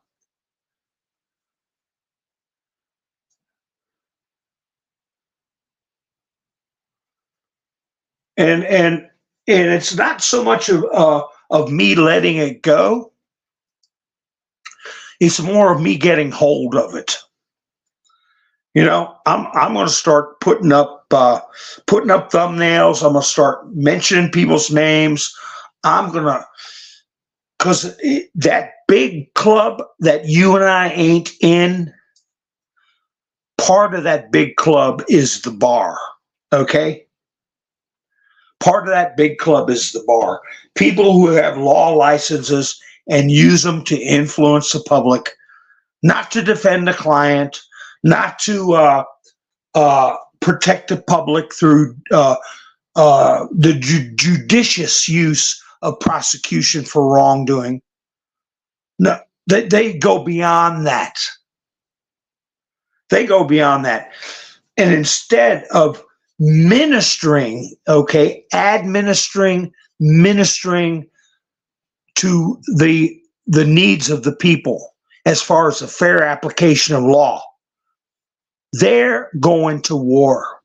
And it's not so much of me letting it go. It's more of me getting hold of it. You know, I'm going to start putting up thumbnails. I'm going to start mentioning people's names. I'm going to, because that big club that you and I ain't in, part of that big club is the bar. Okay. Part of that big club is the bar. People who have law licenses and use them to influence the public, not to defend the client, not to protect the public through the judicious use of prosecution for wrongdoing. No, they go beyond that. They go beyond that. And instead of ministering, okay, ministering to the needs of the people as far as the fair application of law, they're going to war.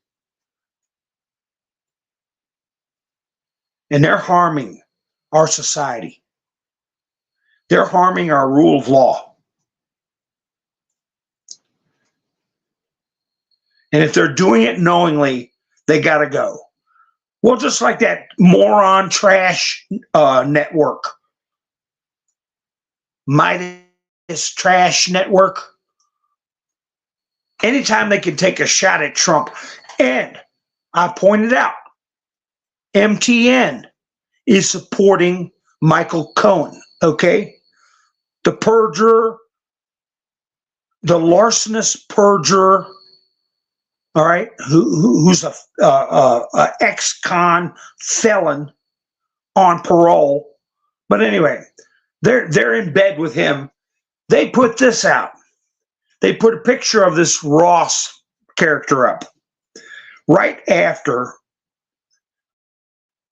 And they're harming our society. They're harming our rule of law. And if they're doing it knowingly, they got to go. Well, just like that moron trash network, Midas Trash Network. Anytime they can take a shot at Trump, and I pointed out, MTN is supporting Michael Cohen. okay? The perjurer, the larcenous perjurer, all right, who's a ex-con felon on parole. But anyway, they're in bed with him. They put this out. They put a picture of this Ross character up right after.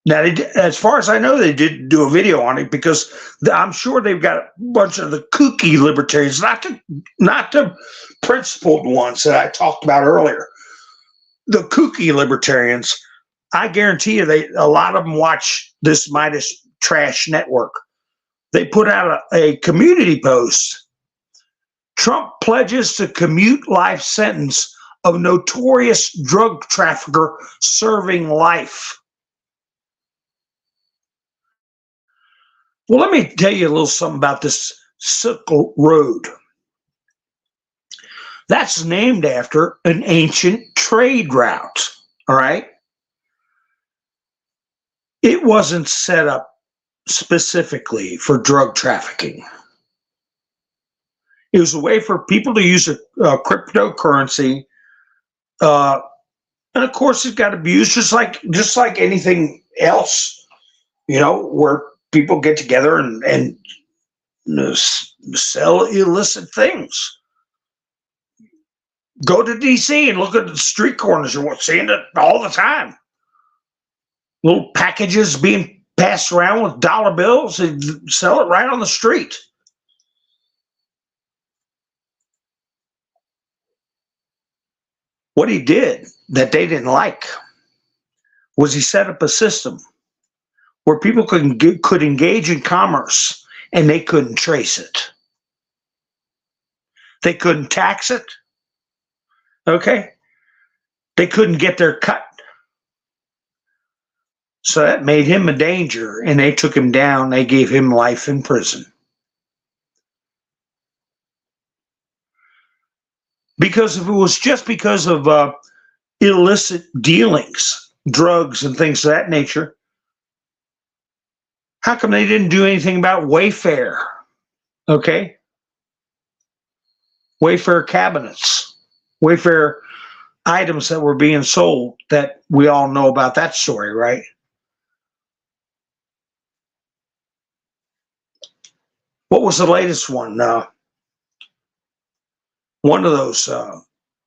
Now, as far as I know, they didn't do a video on it because I'm sure they've got a bunch of the kooky libertarians, not the principled ones that I talked about earlier. The kooky libertarians, I guarantee you, a lot of them watch this Midas Trash Network. They put out a community post. Trump pledges to commute life sentence of notorious drug trafficker serving life. Well, let me tell you a little something about this Silk Road. That's named after an ancient trade route, all right? It wasn't set up specifically for drug trafficking. It was a way for people to use a cryptocurrency, and of course, it got abused just like anything else, where people get together and sell illicit things. Go to DC and look at the street corners. You're seeing it all the time. Little packages being passed around with dollar bills and sell it right on the street. What he did that they didn't like was he set up a system where people could engage in commerce and they couldn't trace it. They couldn't tax it. Okay? They couldn't get their cut. So that made him a danger, and they took him down. They gave him life in prison. Because if it was just because of illicit dealings, drugs and things of that nature, how come they didn't do anything about Wayfair? Okay? Wayfair cabinets, Wayfair items that were being sold, that we all know about that story, right? What was the latest one? One of those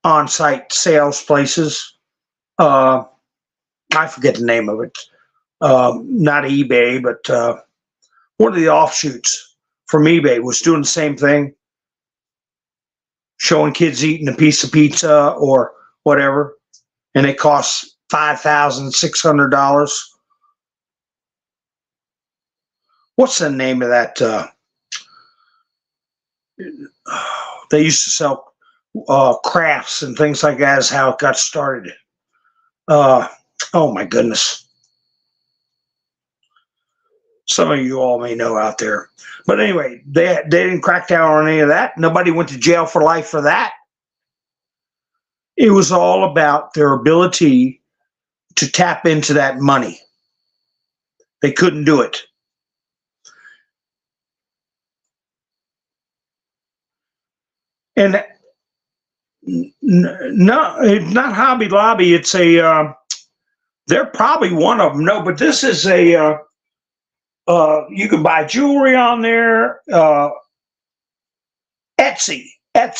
on-site sales places. I forget the name of it. Not eBay, but one of the offshoots from eBay was doing the same thing, showing kids eating a piece of pizza or whatever, and it costs $5,600. What's the name of that? They used to sell crafts and things like that is how it got started. Oh my goodness. Some of you all may know out there. But anyway, they didn't crack down on any of that. Nobody went to jail for life for that. It was all about their ability to tap into that money. They couldn't do it. And no, it's not Hobby Lobby. It's they're probably one of them. No, but this is you can buy jewelry on there. Etsy had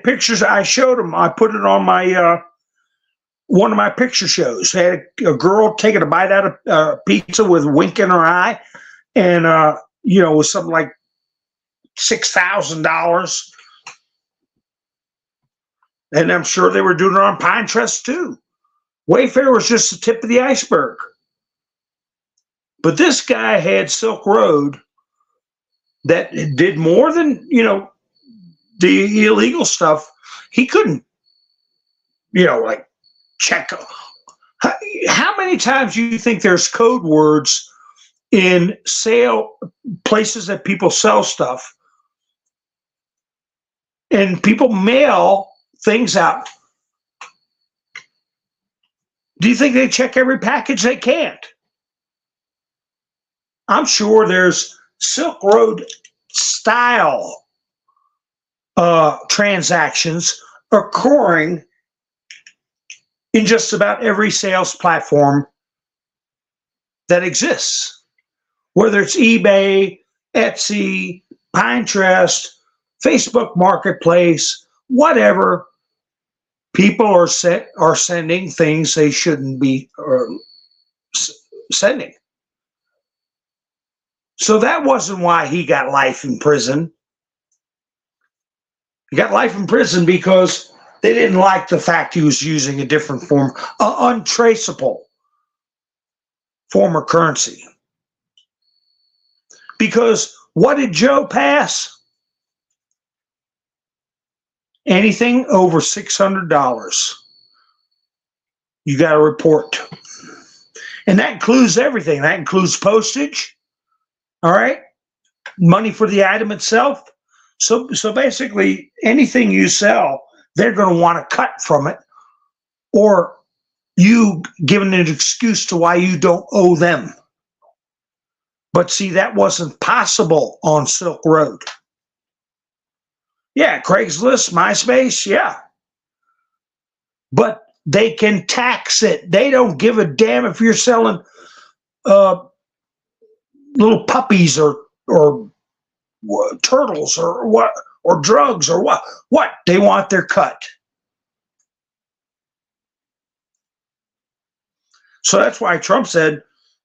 pictures. I showed them. I put it on my one of my picture shows. Had a girl taking a bite out of pizza with a wink in her eye, and it was something like $6,000. And I'm sure they were doing it on Pinterest too. Wayfair was just the tip of the iceberg. But this guy had Silk Road that did more than, the illegal stuff. He couldn't, like check. How many times do you think there's code words in places that people sell stuff, and people mail things out? Do you think they check every package? They can't. I'm sure there's Silk Road style transactions occurring in just about every sales platform that exists, whether it's eBay, Etsy, Pinterest, Facebook Marketplace, whatever. People are sending things they shouldn't be sending. So that wasn't why he got life in prison. He got life in prison because they didn't like the fact he was using a different form, untraceable form of currency. Because what did Joe pass? Anything over $600, you got to report. And that includes everything. That includes postage, all right? Money for the item itself. So basically, anything you sell, they're going to want to cut from it, or you giving an excuse to why you don't owe them. But see, that wasn't possible on Silk Road. Yeah, Craigslist, MySpace, yeah. But they can tax it. They don't give a damn if you're selling little puppies or turtles or what, or drugs or what. What? They want their cut. So that's why Trump said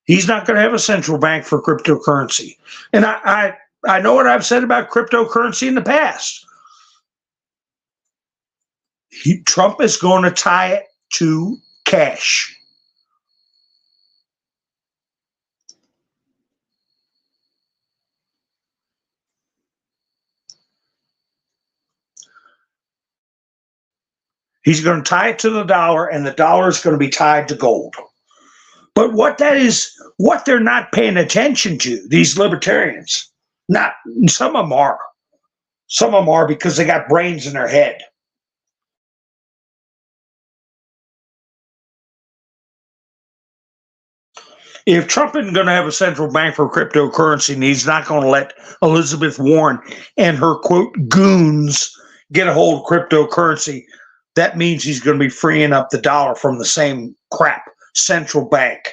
he's not going to have a central bank for cryptocurrency. And I know what I've said about cryptocurrency in the past. Trump is going to tie it to cash. He's going to tie it to the dollar, and the dollar is going to be tied to gold. But what they're not paying attention to, these libertarians, not some of them are. Some of them are because they got brains in their head. If Trump isn't going to have a central bank for cryptocurrency, and he's not going to let Elizabeth Warren and her, quote, goons get a hold of cryptocurrency, that means he's going to be freeing up the dollar from the same crap central bank.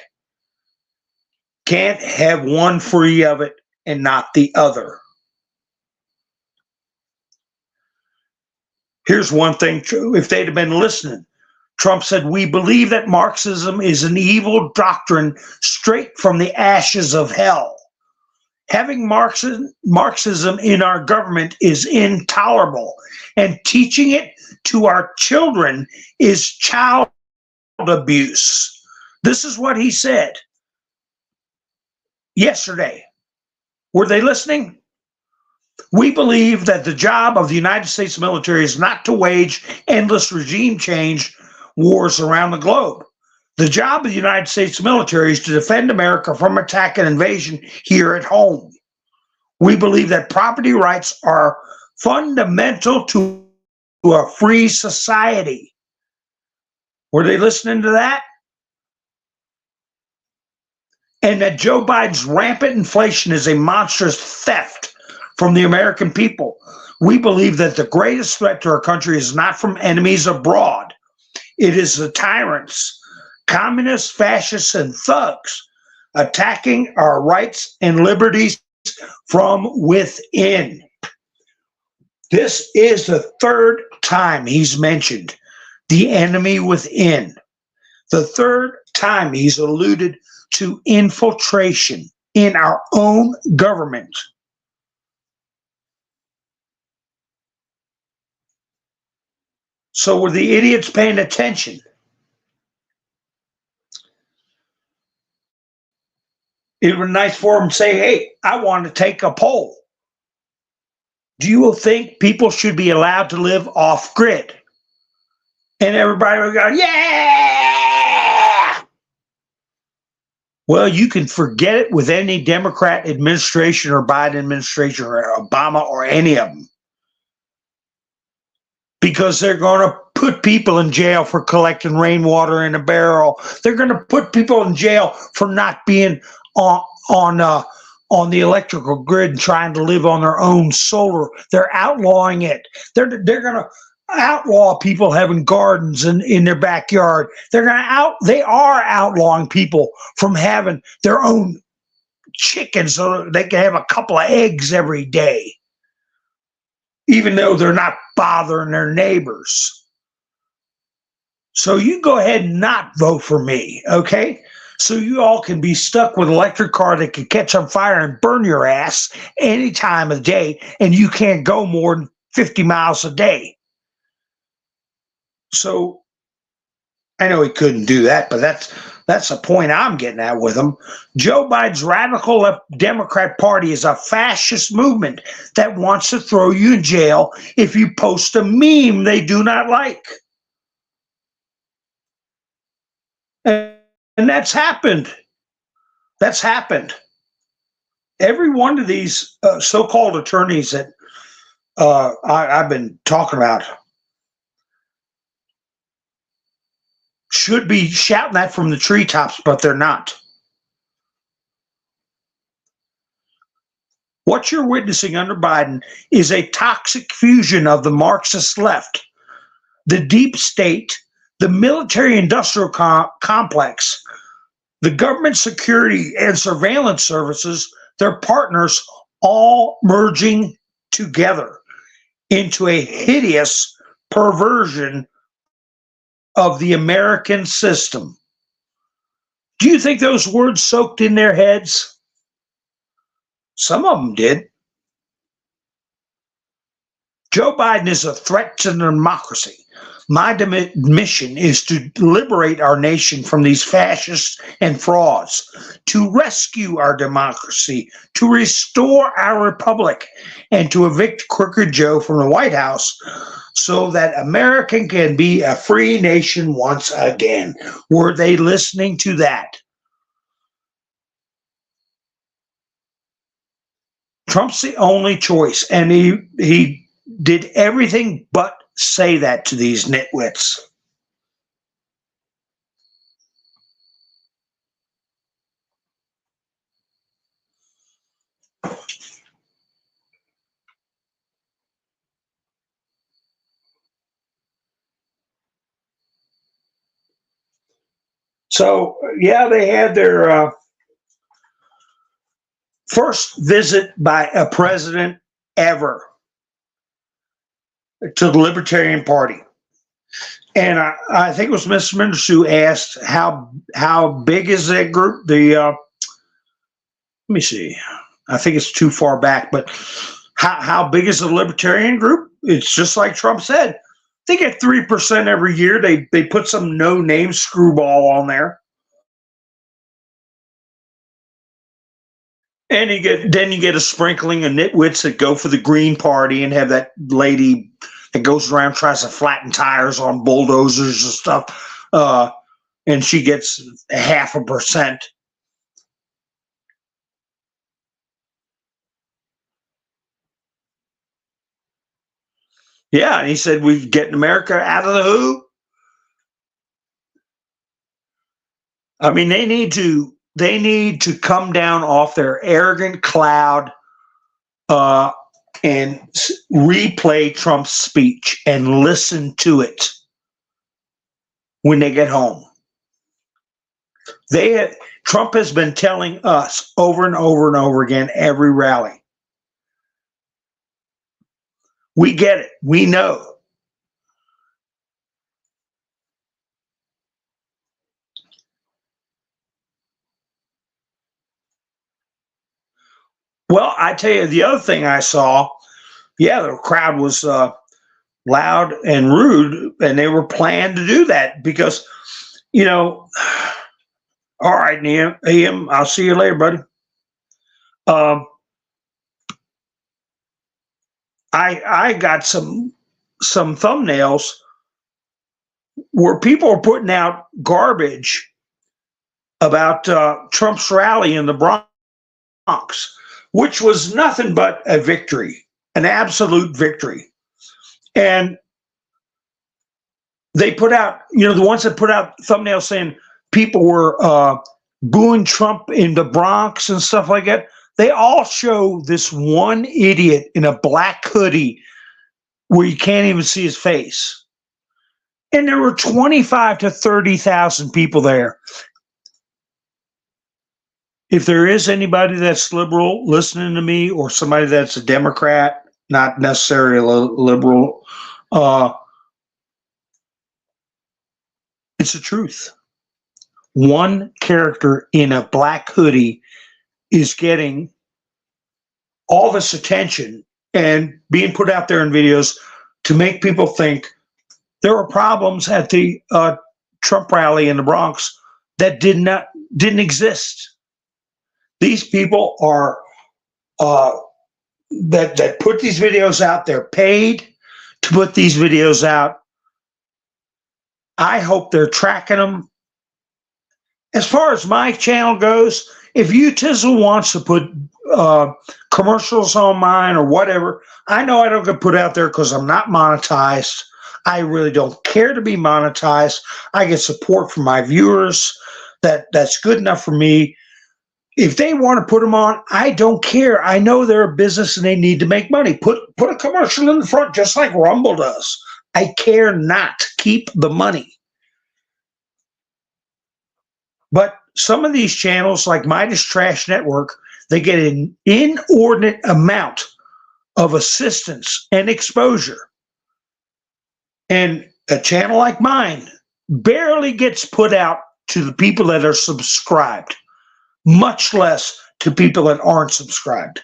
Can't have one free of it and not the other. Here's one thing true. If they'd have been listening, Trump said, we believe that Marxism is an evil doctrine straight from the ashes of hell. Having Marxism in our government is intolerable, and teaching it to our children is child abuse. This is what he said yesterday. Were they listening? We believe that the job of the United States military is not to wage endless regime change wars around the globe. The job of the United States military is to defend America from attack and invasion here at home. We believe that property rights are fundamental to a free society. Were they listening to that? And that Joe Biden's rampant inflation is a monstrous theft from the American people. We believe that the greatest threat to our country is not from enemies abroad. It is the tyrants, communists, fascists, and thugs attacking our rights and liberties from within. This is the third time he's mentioned the enemy within. The third time he's alluded to infiltration in our own government. So were the idiots paying attention? It would be nice for them to say, hey, I want to take a poll. Do you think people should be allowed to live off grid? And everybody would go, yeah! Well, you can forget it with any Democrat administration or Biden administration or Obama or any of them. Because they're going to put people in jail for collecting rainwater in a barrel. They're going to put people in jail for not being on on the electrical grid and trying to live on their own solar. They're outlawing it. They're going to outlaw people having gardens in their backyard. They are outlawing people from having their own chickens so they can have a couple of eggs every day, even though they're not bothering their neighbors. So you go ahead and not vote for me, okay? So you all can be stuck with an electric car that can catch on fire and burn your ass any time of the day, and you can't go more than 50 miles a day. So I know he couldn't do that, but that's the point I'm getting at with him. Joe Biden's radical left Democrat Party is a fascist movement that wants to throw you in jail if you post a meme they do not like. And that's happened. That's happened. Every one of these so-called attorneys that I've been talking about should be shouting that from the treetops, but they're not. What you're witnessing under Biden is a toxic fusion of the Marxist left, the deep state, the military-industrial complex, the government security and surveillance services, their partners, all merging together into a hideous perversion of the American system. Do you think those words soaked in their heads? Some of them did. Joe Biden is a threat to democracy. My mission is to liberate our nation from these fascists and frauds, to rescue our democracy, to restore our republic, and to evict Crooked Joe from the White House so that America can be a free nation once again. Were they listening to that? Trump's the only choice, and he did everything but say that to these nitwits. So, yeah, they had their first visit by a president ever to the Libertarian Party. And I think it was Mr. Menders who asked how big is that group? Let me see. I think it's too far back, but how big is the Libertarian group? It's just like Trump said. They get 3% every year. They put some no-name screwball on there. And you get a sprinkling of nitwits that go for the Green Party and have that lady that goes around, tries to flatten tires on bulldozers and stuff, and she gets 0.5%. Yeah, and he said we're getting America out of the who? I mean, they need to come down off their arrogant cloud and replay Trump's speech and listen to it when they get home. Trump has been telling us over and over and over again, every rally. We get it. We know. Well, I tell you, the other thing I saw, yeah, the crowd was loud and rude, and they were planned to do that because, all right, Ian, I'll see you later, buddy. I got some thumbnails where people are putting out garbage about Trump's rally in the Bronx, which was nothing but a victory, an absolute victory. And they put out, the ones that put out thumbnails saying people were booing Trump in the Bronx and stuff like that. They all show this one idiot in a black hoodie where you can't even see his face. And there were 25 to 30,000 people there. If there is anybody that's liberal listening to me, or somebody that's a Democrat, not necessarily a liberal, it's the truth. One character in a black hoodie is getting all this attention and being put out there in videos to make people think there were problems at the Trump rally in the Bronx that didn't exist. These people are that put these videos out. They're paid to put these videos out. I hope they're tracking them. As far as my channel goes, if Utizzle wants to put commercials on mine or whatever, I know I don't get put out there because I'm not monetized. I really don't care to be monetized. I get support from my viewers. That's good enough for me. If they want to put them on, I don't care. I know they're a business and they need to make money. Put a commercial in the front just like Rumble does. I care not. Keep the money. But some of these channels, like Midas Trash Network, they get an inordinate amount of assistance and exposure. And a channel like mine barely gets put out to the people that are subscribed, much less to people that aren't subscribed.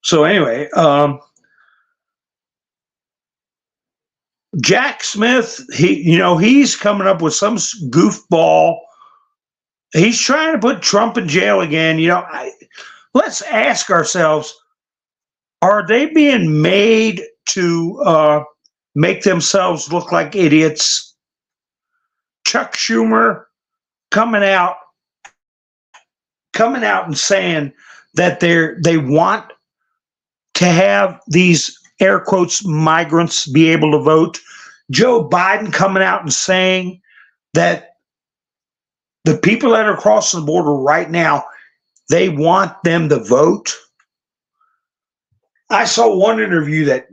So anyway, Jack Smith, he's coming up with some goofball. He's trying to put Trump in jail again. Let's ask ourselves, are they being made to make themselves look like idiots? Chuck Schumer coming out and saying that they want to have these air quotes migrants be able to vote. Joe Biden coming out and saying that the people that are crossing the border right now, they want them to vote. I saw one interview that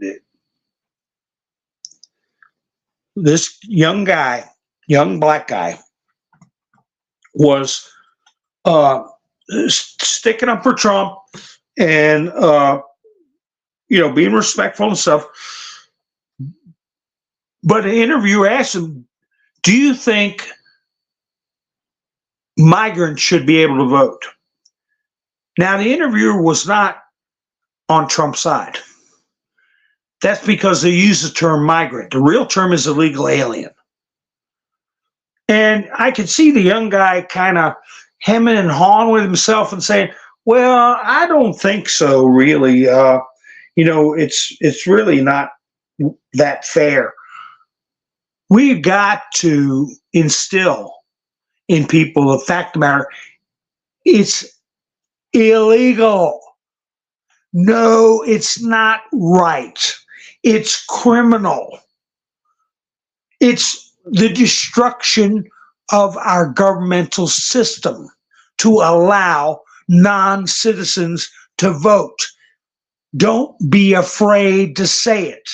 this young black guy, was sticking up for Trump and being respectful and stuff. But an interviewer asked him, do you think migrants should be able to vote? Now, the interviewer was not on Trump's side. That's because they use the term migrant. The real term is illegal alien. And I could see the young guy kind of hemming and hawing with himself and saying, well, I don't think so, really. It's really not that fair. We've got to instill in people the fact of the matter, it's illegal. No, it's not right. It's criminal. It's the destruction of our governmental system to allow non-citizens to vote. Don't be afraid to say it.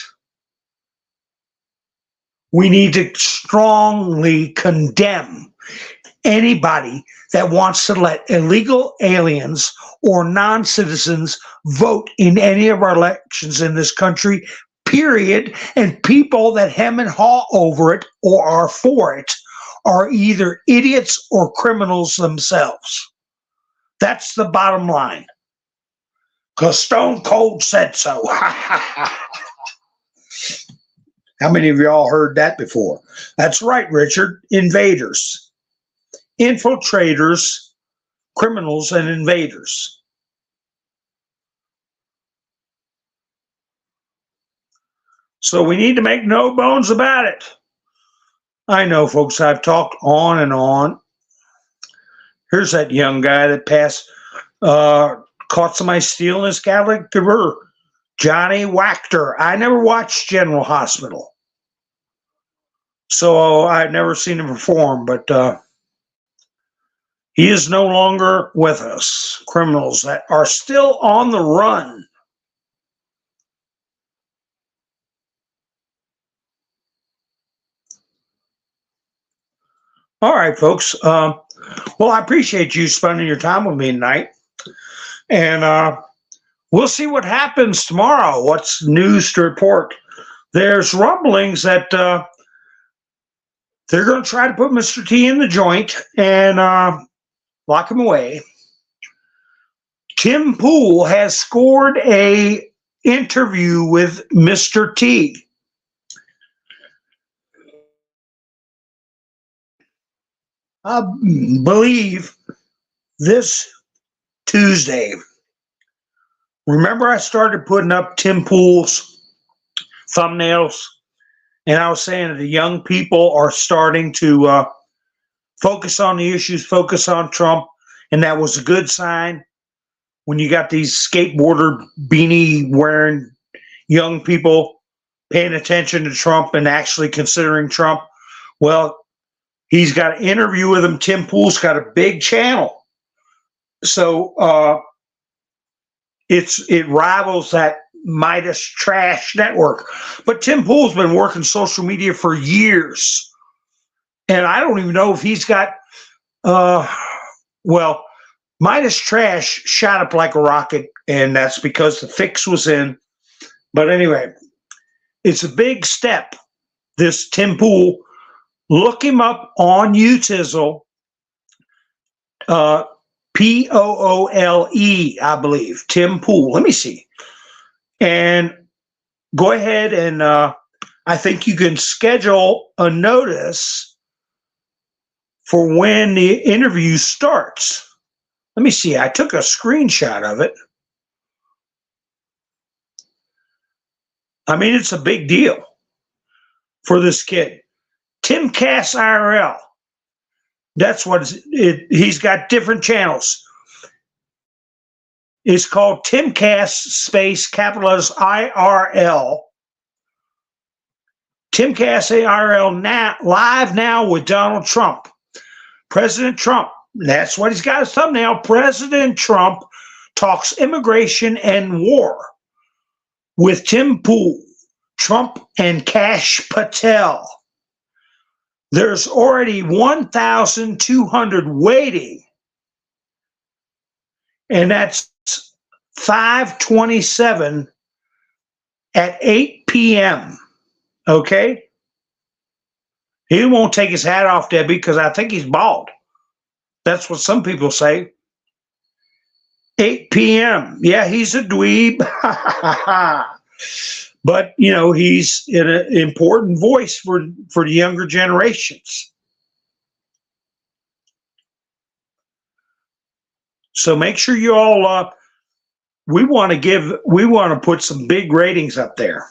We need to strongly condemn anybody that wants to let illegal aliens or non-citizens vote in any of our elections in this country, period. And people that hem and haw over it or are for it are either idiots or criminals themselves. That's the bottom line. Because Stone Cold said so. How many of y'all heard that before? That's right, Richard. Invaders, infiltrators, criminals, and invaders. So we need to make no bones about it. I know, folks, I've talked on and on. Here's that young guy that passed caught somebody stealing his catalytic converter. Johnny Wachter. I never watched General Hospital, so I've never seen him perform, but he is no longer with us. Criminals that are still on the run. All right, folks. Well, I appreciate you spending your time with me tonight. And we'll see what happens tomorrow. What's news to report? There's rumblings that they're going to try to put Mr. T in the joint and lock him away. Tim Pool has scored a interview with Mr. T. I believe this Tuesday. Remember, I started putting up Tim Pool's thumbnails, and I was saying that the young people are starting to focus on the issues, focus on Trump, and that was a good sign when you got these skateboarder beanie wearing young people paying attention to Trump and actually considering Trump. Well, he's got an interview with him. Tim Pool's got a big channel. So it rivals that Midas Trash Network. But Tim Pool's been working social media for years. And I don't even know if he's got, well, Midas Trash shot up like a rocket, and that's because the fix was in. But anyway, it's a big step, this Tim Pool. Look him up on Utizzle, Poole, I believe, Tim Pool. Let me see. And go ahead and I think you can schedule a notice for when the interview starts. Let me see. I took a screenshot of it. I mean, it's a big deal for this kid. Tim Cass IRL. That's what he's got different channels. It's called Tim Cass space capitalized IRL. Tim Cass IRL now, live now with Donald Trump. President Trump. That's what he's got his thumbnail. President Trump talks immigration and war with Tim Pool, Trump, and Kash Patel. There's already 1,200 waiting. And that's 5:27 at 8 p.m. Okay? He won't take his hat off, Debbie, because I think he's bald. That's what some people say. 8 p.m. Yeah, he's a dweeb. But, you know, he's an important voice for the younger generations. So make sure you all, we want to put some big ratings up there.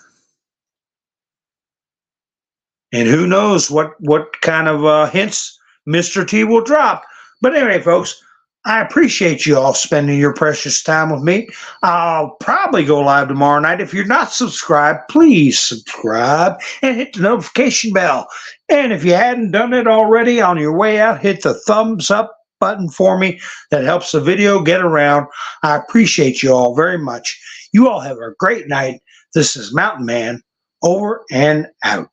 And who knows what kind of hints Mr. T will drop. But anyway, folks, I appreciate you all spending your precious time with me. I'll probably go live tomorrow night. If you're not subscribed, please subscribe and hit the notification bell. And if you hadn't done it already, on your way out, hit the thumbs up button for me. That helps the video get around. I appreciate you all very much. You all have a great night. This is Mountain Man, over and out.